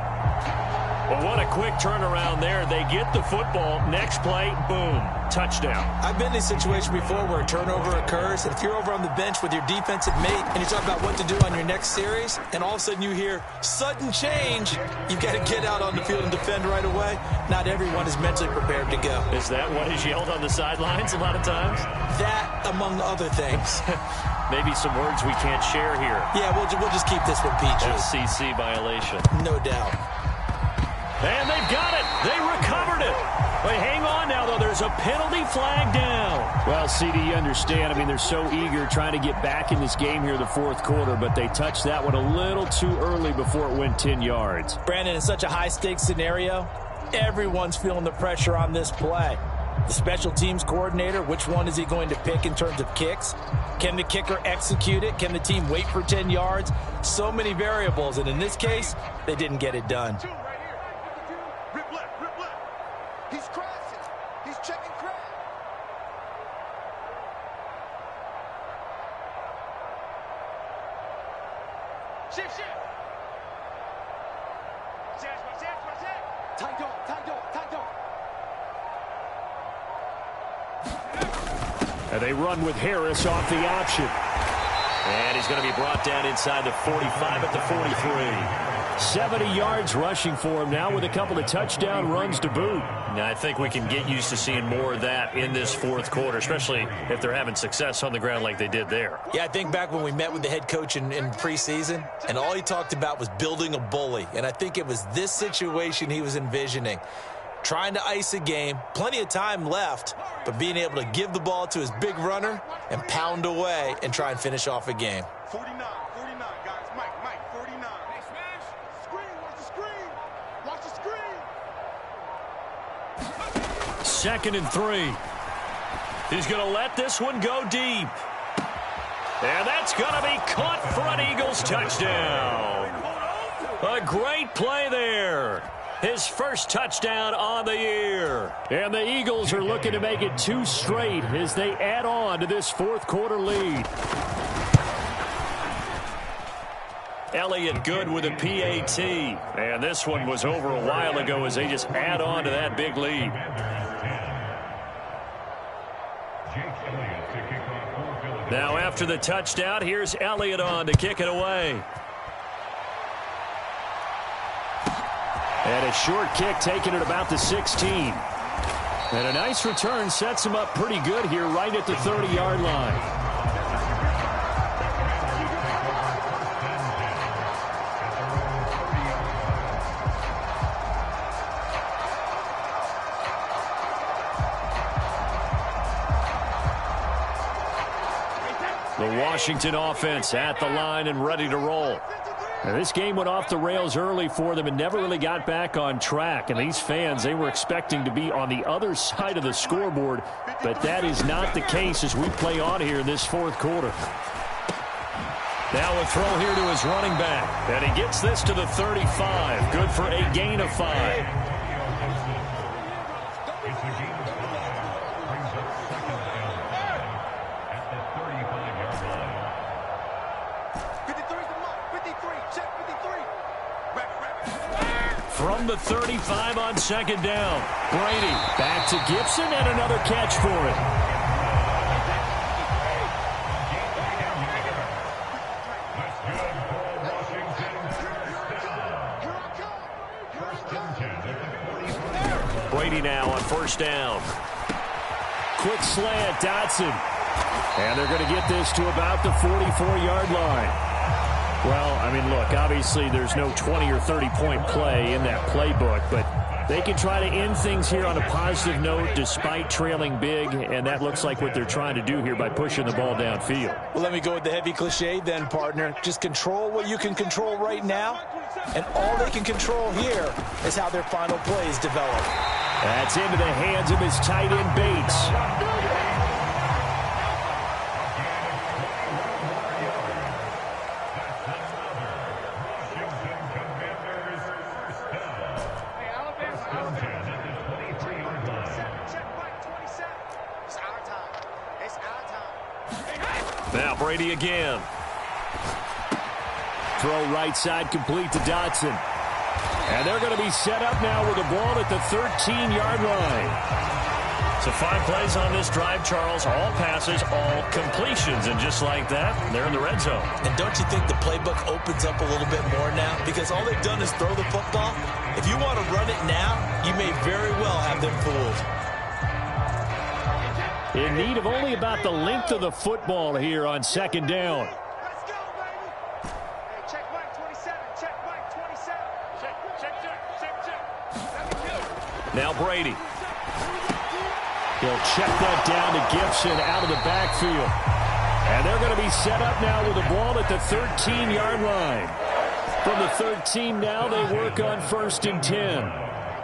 Well, what a quick turnaround there. They get the football. Next play, boom, touchdown. I've been in a situation before where a turnover occurs, and if you're over on the bench with your defensive mate and you talk about what to do on your next series, and all of a sudden you hear sudden change, you've got to get out on the field and defend right away. Not everyone is mentally prepared to go. Is that what is yelled on the sidelines a lot of times? That, among other things. Maybe some words we can't share here. Yeah, we'll just keep this one PG. FCC violation. No doubt. And they've got it. They recovered it. But hang on now, though. There's a penalty flag down. Well, CD, you understand. I mean, they're so eager trying to get back in this game here in the fourth quarter, but they touched that one a little too early before it went 10 yards. Brandon, in such a high-stakes scenario, everyone's feeling the pressure on this play. The special teams coordinator, which one is he going to pick in terms of kicks? Can the kicker execute it? Can the team wait for 10 yards? So many variables, and in this case, they didn't get it done. Rip left. He's crashing. He's checking crash. Shift. Watch that. Tight dog. And they run with Harris off the option. And he's going to be brought down inside the 45 at the 43. 70 yards rushing for him now with a couple of touchdown runs to boot. Now, I think we can get used to seeing more of that in this fourth quarter, especially if they're having success on the ground like they did there. Yeah, I think back when we met with the head coach in preseason, and all he talked about was building a bully. And I think it was this situation he was envisioning. trying to ice a game, plenty of time left, but being able to give the ball to his big runner and pound away and try and finish off a game. 49, guys. Mike, 49. Hey, smash. Screen, watch the screen. Second and 3. He's going to let this one go deep. And that's going to be caught for an Eagles touchdown. A great play there. His first touchdown on the year. And the Eagles are looking to make it 2 straight as they add on to this fourth quarter lead. Elliott good with a PAT. And this one was over a while ago as they just add on to that big lead. Now after the touchdown, here's Elliott on to kick it away. And a short kick taken at about the 16. And a nice return sets him up pretty good here right at the 30-yard line. The Washington offense at the line and ready to roll. Now, this game went off the rails early for them and never really got back on track. And these fans, they were expecting to be on the other side of the scoreboard, but that is not the case as we play on here in this fourth quarter. Now a throw here to his running back, and he gets this to the 35. Good for a gain of 5. From the 35 on second down. Brady back to Gibson and another catch for it. Brady now on first down. Quick slant, Dotson. And they're going to get this to about the 44-yard line. Well, I mean, look, obviously there's no 20 or 30-point play in that playbook, but they can try to end things here on a positive note despite trailing big, and that looks like what they're trying to do here by pushing the ball downfield. Well, let me go with the heavy cliche then, partner. Just control what you can control right now, and all they can control here is how their final plays develop. That's into the hands of his tight end, Bates. Now Brady again. Throw right side complete to Dotson. And they're going to be set up now with the ball at the 13-yard line. So 5 plays on this drive, Charles. All passes, all completions. And just like that, they're in the red zone. And don't you think the playbook opens up a little bit more now? Because all they've done is throw the football. If you want to run it now, you may very well have them fooled. In need of only about the length of the football here on second down. Let's go, baby. Hey, check Mike 27. Check Mike 27. Check. Now Brady. He'll check that down to Gibson out of the backfield. And they're going to be set up now with the ball at the 13-yard line. From the 13 now, they work on first and 10.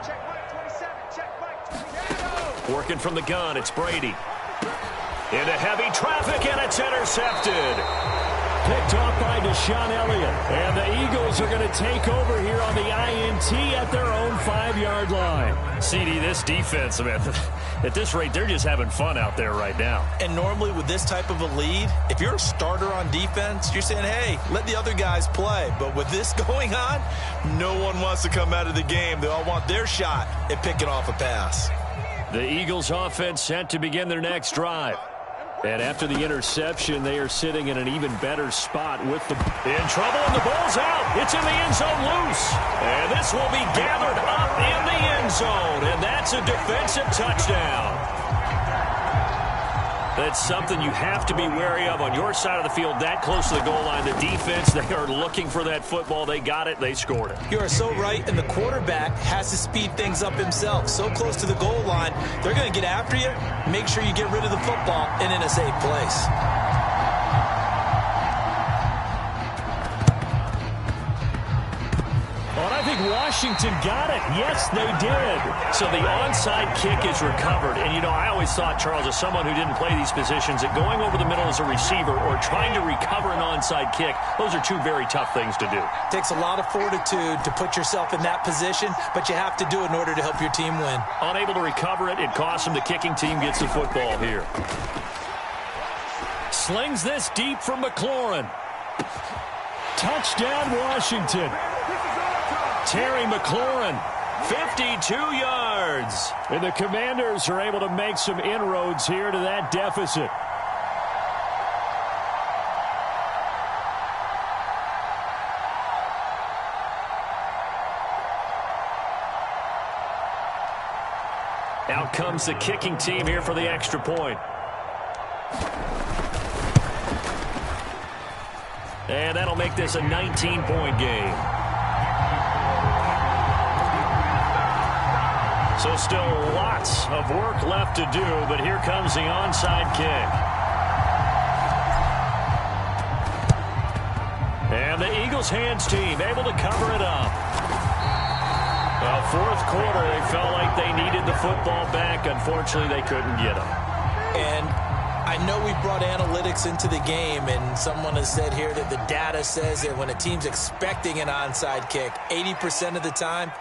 Check Mike 27. Check Mike 27. Working from the gun, it's Brady. Into heavy traffic, and it's intercepted. Picked off by Deshaun Elliott. And the Eagles are going to take over here on the INT at their own 5-yard line. CD, this defense, man, at this rate, they're just having fun out there right now. And normally with this type of a lead, if you're a starter on defense, you're saying, hey, let the other guys play. But with this going on, no one wants to come out of the game. They all want their shot at picking off a pass. The Eagles offense set to begin their next drive. And after the interception, they are sitting in an even better spot with the in trouble, and the ball's out. It's in the end zone loose. And this will be gathered up in the end zone, and that's a defensive touchdown. That's something you have to be wary of on your side of the field, that close to the goal line. The defense, they are looking for that football. They got it. They scored it. You are so right, and the quarterback has to speed things up himself. So close to the goal line, they're going to get after you. Make sure you get rid of the football and in a safe place. Washington got it. Yes, they did. So the onside kick is recovered. And, you know, I always thought, Charles, as someone who didn't play these positions, that going over the middle as a receiver or trying to recover an onside kick, those are two very tough things to do. It takes a lot of fortitude to put yourself in that position, but you have to do it in order to help your team win. Unable to recover it, it costs them. The kicking team gets the football here. Slings this deep from McLaurin. Touchdown, Washington. Terry McLaurin, 52 yards. And the Commanders are able to make some inroads here to that deficit. Out comes the kicking team here for the extra point. And that'll make this a 19-point game. So still lots of work left to do, but here comes the onside kick. And the Eagles hands team able to cover it up. Fourth quarter, they felt like they needed the football back. Unfortunately, they couldn't get them. And I know we brought analytics into the game, and someone has said here that the data says that when a team's expecting an onside kick, 80% of the time,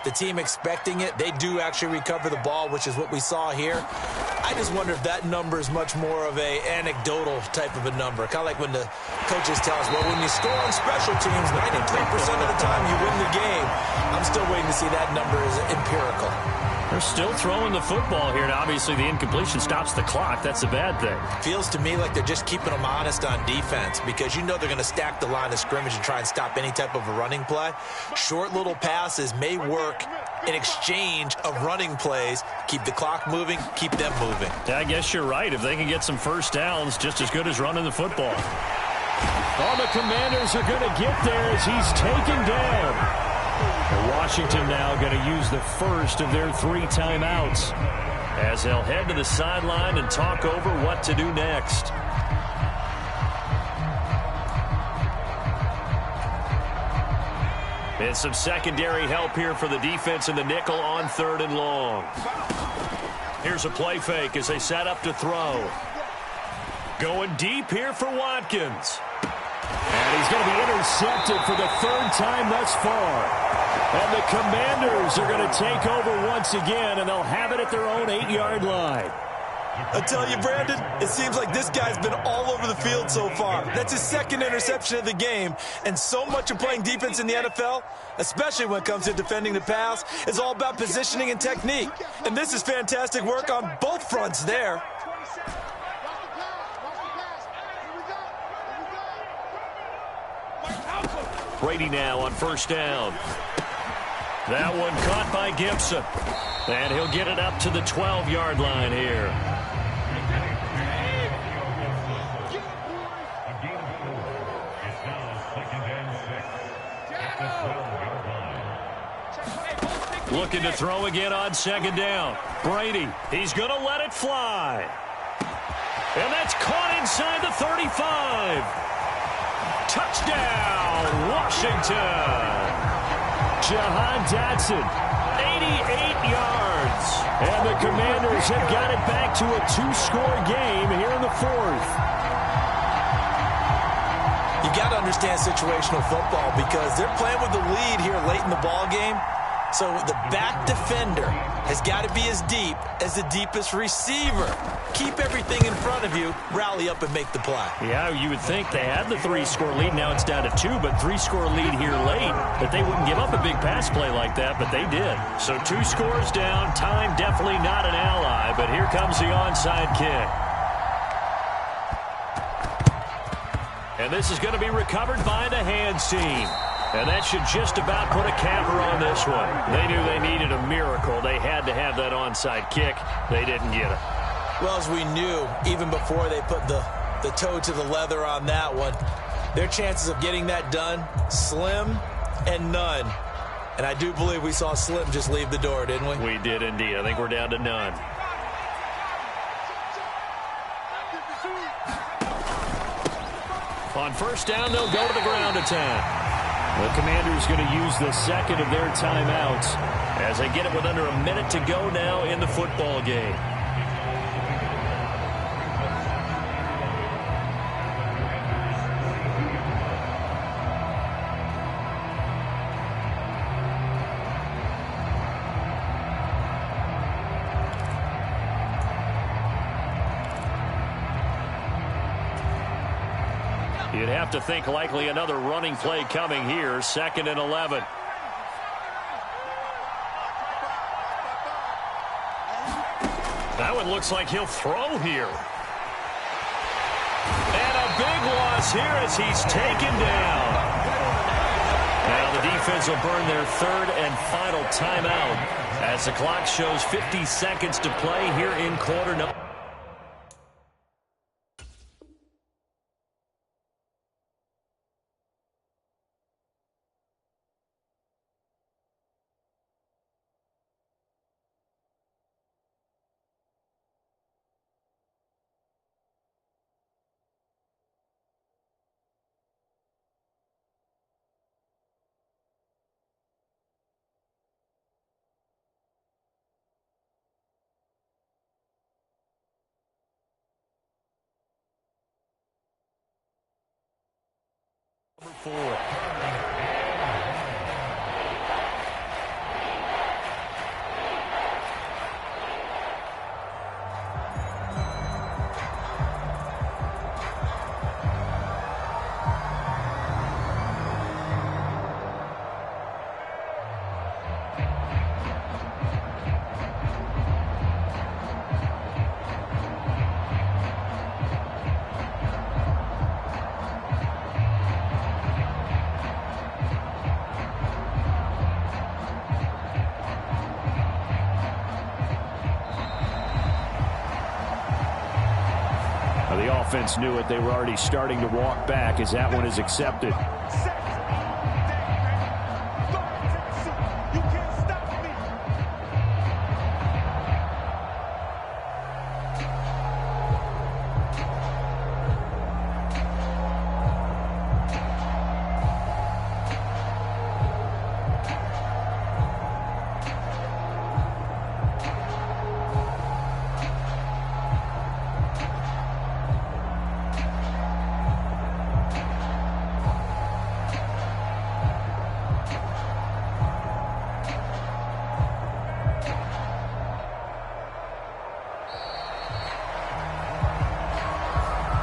the team expecting it, they do actually recover the ball, which is what we saw here. I just wonder if that number is much more of a anecdotal type of a number. Kind of like when the coaches tell us, well, when you score on special teams, 93% of the time you win the game. I'm still waiting to see that number is empirical. They're still throwing the football here, and obviously the incompletion stops the clock. That's a bad thing. Feels to me like they're just keeping them honest on defense, because you know they're going to stack the line of scrimmage and try and stop any type of a running play. Short little passes may work in exchange of running plays. Keep the clock moving, keep them moving. Yeah, I guess you're right. If they can get some first downs, just as good as running the football. All the Commanders are going to get there as he's taken down. Washington now going to use the first of their 3 timeouts as they'll head to the sideline and talk over what to do next. And some secondary help here for the defense in the nickel on 3rd and long. Here's a play fake as they set up to throw. Going deep here for Watkins. And he's going to be intercepted for the 3rd time thus far. And the Commanders are going to take over once again, and they'll have it at their own 8-yard line. I tell you, Brandon, it seems like this guy's been all over the field so far. That's his 2nd interception of the game, and so much of playing defense in the NFL, especially when it comes to defending the pass, is all about positioning and technique. And this is fantastic work on both fronts there. Brady now on 1st down. That one caught by Gibson. And he'll get it up to the 12-yard line here. Looking to throw again on 2nd down. Brady, he's going to let it fly. And that's caught inside the 35. Touchdown, Washington. Jahan Dotson, 88 yards. And the Commanders have got it back to a 2-score game here in the 4th. You got to understand situational football because they're playing with the lead here late in the ball game. So the back defender has got to be as deep as the deepest receiver. Keep everything in front of you, rally up and make the play. Yeah, you would think they had the 3-score lead. Now it's down to 2, but 3-score lead here late. That they wouldn't give up a big pass play like that, but they did. So 2 scores down. Time definitely not an ally, but here comes the onside kick. And this is going to be recovered by the hands team. And that should just about put a capper on this one. They knew they needed a miracle. They had to have that onside kick. They didn't get it. Well, as we knew, even before they put the toe to the leather on that one, their chances of getting that done, slim and none. And I do believe we saw Slim just leave the door, didn't we? We did indeed. I think we're down to none. On first down, they'll go to the ground attack. The Commanders going to use the second of their timeouts as they get it with under a minute to go now in the football game. You'd have to think likely another running play coming here, 2nd and 11. That one looks like he'll throw here. And a big loss here as he's taken down. Now the defense will burn their 3rd and final timeout as the clock shows 50 seconds to play here in quarter number. Number 4. The offense knew it. They were already starting to walk back as that one is accepted.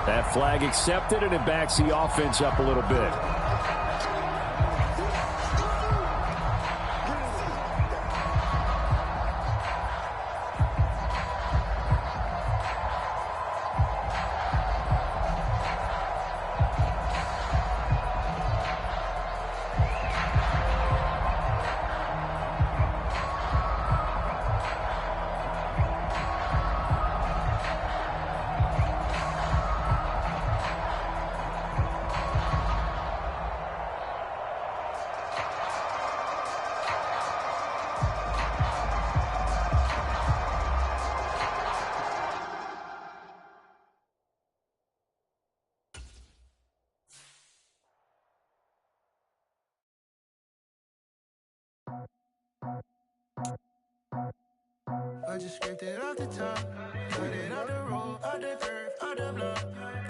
That flag accepted, and it backs the offense up a little bit. I just scraped it off the top, cut it on the road, on the curve, on the block.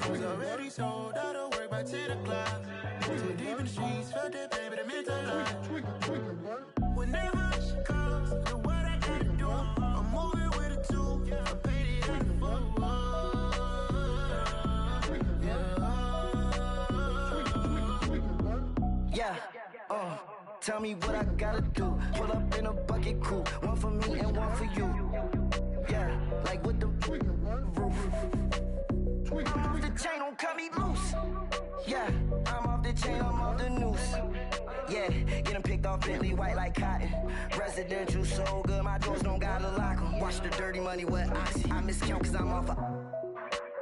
Was already sold, out of work by 10 o'clock. Too deep in the streets, felt that baby, that meant a lot. Whenever she calls, the what I gotta do, I'm moving with a two, I paid it at the phone. Yeah, tell me what I gotta do. Pull up in a bucket crew, one for me and one for you. Yeah, like with the roof. I'm off the chain, don't cut me loose. Yeah, I'm off the chain, I'm off the noose. Yeah, get them picked off Bentley white like cotton. Residential so good, my doors don't gotta lock them. Wash the dirty money with oxy. I miscount cause I'm off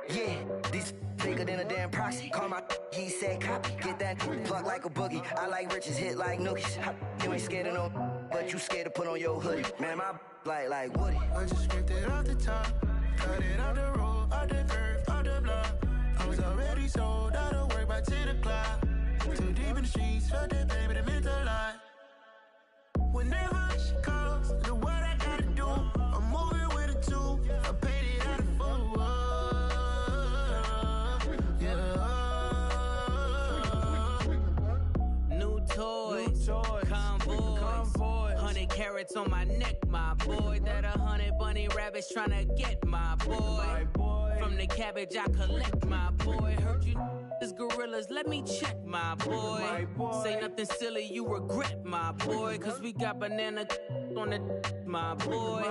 yeah, these bigger than a damn proxy. Call my he said copy. Get that plug like a boogie. I like riches, hit like nookies. You ain't scared of no, but you scared to put on your hoodie. Man, my like Woody. I just scraped it off the top. Cut it out the road, out the curve, out the block. I was already sold out of work by 10 o'clock. Too deep in the streets, felt that baby, that meant a lot. Whenever she calls, the what I gotta do, I'm moving with a two. I paid it out of full. Yeah. New toys, convoys, 100 carats on my neck, my boy. That 100 bunny rabbits tryna get my boy. From the cabbage I collect, my boy. Heard you is gorillas, let me check, my boy. Say nothing silly, you regret, my boy. Cause we got banana on the my boy.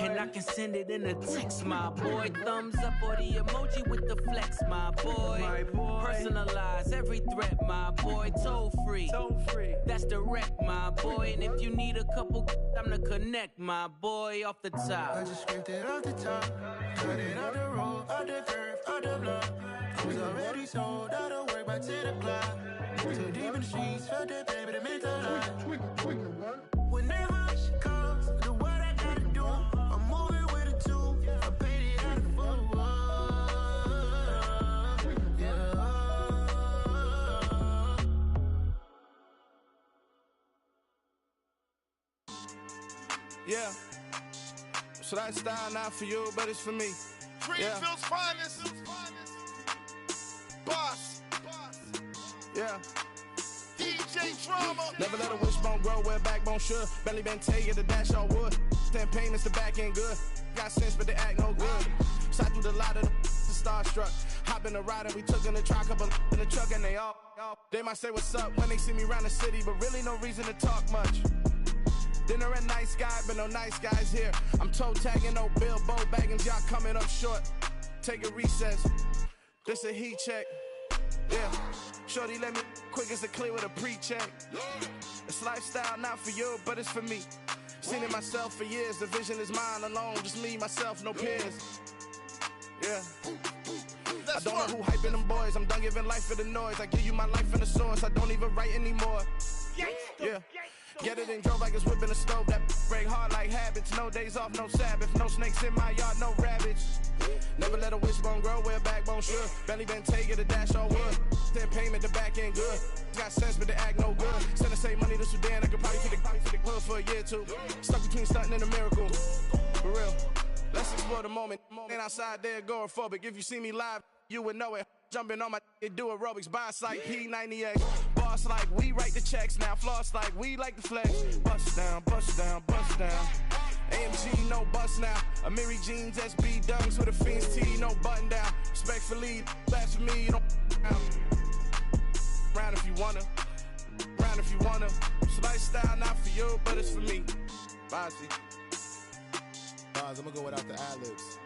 And I can send it in a text, my boy. Thumbs up or the emoji with the flex, my boy. Personalize every threat, my boy. Toll free, that's direct, my boy. And if you need a couple, I'm to connect, my boy. Off the top, I just scraped it off the top. Cut it out the road, out the curve, out the block. I was already sold out of work by 10 o'clock. Too deep in the streets, felt that baby, that meant a lot. Whenever she calls, the what I gotta do, I'm moving with a two. I paid it out of full. Yeah. So that style not for you, but it's for me. Greenfield's finest. Boss. Yeah. DJ Drama. Never let a wishbone grow where backbone should. Belly been taken, the dash all wood. 10 payments, the back end good. Got sense, but they act no good. Side through the lot of the starstruck. Hop in the ride and we took in the truck, couple in the truck, and they all. They might say what's up when they see me around the city, but really no reason to talk much. Dinner at nice guy, but no nice guys here. I'm toe tagging, no Bilbo Baggins, y'all coming up short. Take a recess. This a heat check. Yeah. Shorty let me quick as a clear with a pre-check. It's lifestyle not for you, but it's for me. Seen it myself for years. The vision is mine alone. Just me, myself, no peers. Yeah. I don't know who hyping them boys. I'm done giving life for the noise. I give you my life in the source. I don't even write anymore. Yeah. Get it and drove like it's whipping a stove. That break hard like habits. No days off, no Sabbath. No snakes in my yard, no rabbits. Never let a wishbone grow where backbone should. Belly been taken, the dash all wood. 10 payment, the back end good. Got sense, but they act no good. Send the same money to Sudan. I could probably take the hood for a year or two. Stuck between stunting and a miracle. For real. Let's explore the moment. Ain't outside there agoraphobic. If you see me live, you would know it. Jumping on my do aerobics, boss like P90X. Boss like we write the checks now. Floss like we like the flex. Bust down, bust down, bust down. AMG, no bust now. Amiri jeans, SB dunks with a Fiends T, no button down. Respectfully, that's for me, you don't round if you wanna. Round if you wanna. It's lifestyle not for you, but it's for me. Bossy. I'm gonna go without the ad-libs.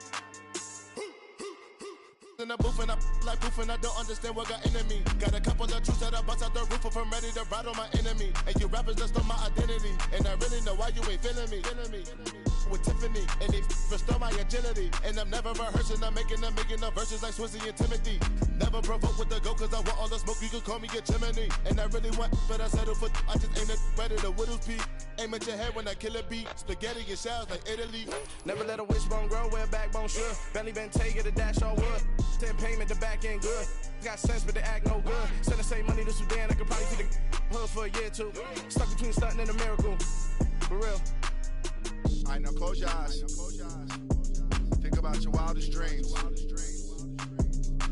In the booth and I like proof and I don't understand what got into me. Got a couple of truths that I bust out the roof if I'm ready to ride on my enemy. And you rappers just on my identity. And I really know why you ain't feeling me. With Tiffany and they restore my agility. And I'm never rehearsing, I'm making up verses like Swizzy and Timothy. Never provoke with the go cause I want all the smoke, you can call me a chimney. And I really want, but I settle for I just ain't ready to Whittles Peak. Aim at your head when I kill a beat. Spaghetti and shells like Italy. Never let a wishbone grow where backbone should. Belly been taken, the dash all wood. 10 payment, the back end good. Got sense, but they act no good. Send the same money to Sudan, I could probably take the hood for a year or two. Stuck between stunting and a miracle. For real. All right, now close your eyes. Think about your wildest dreams.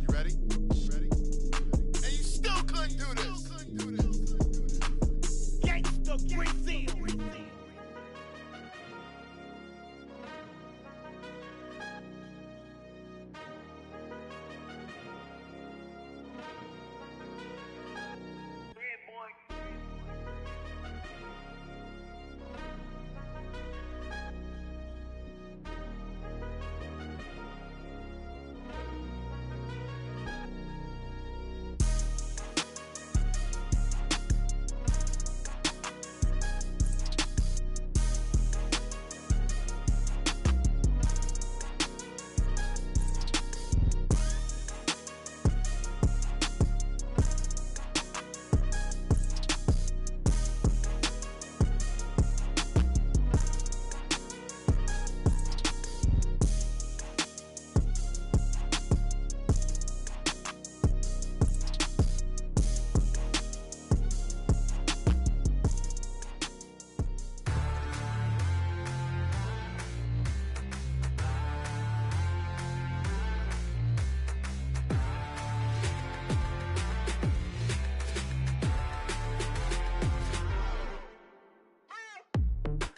You ready? And you still couldn't do this. Gangsta Brazil.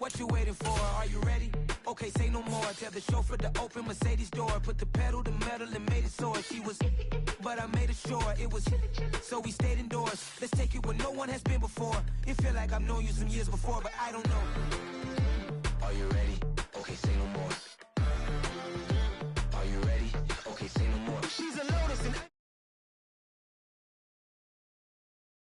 What you waiting for? Are you ready? Okay, say no more. Tell the chauffeur to open Mercedes door. Put the pedal to metal and made it soar. She was, but I made it sure it was. So we stayed indoors. Let's take it where no one has been before. It feel like I've known you some years before, but I don't know.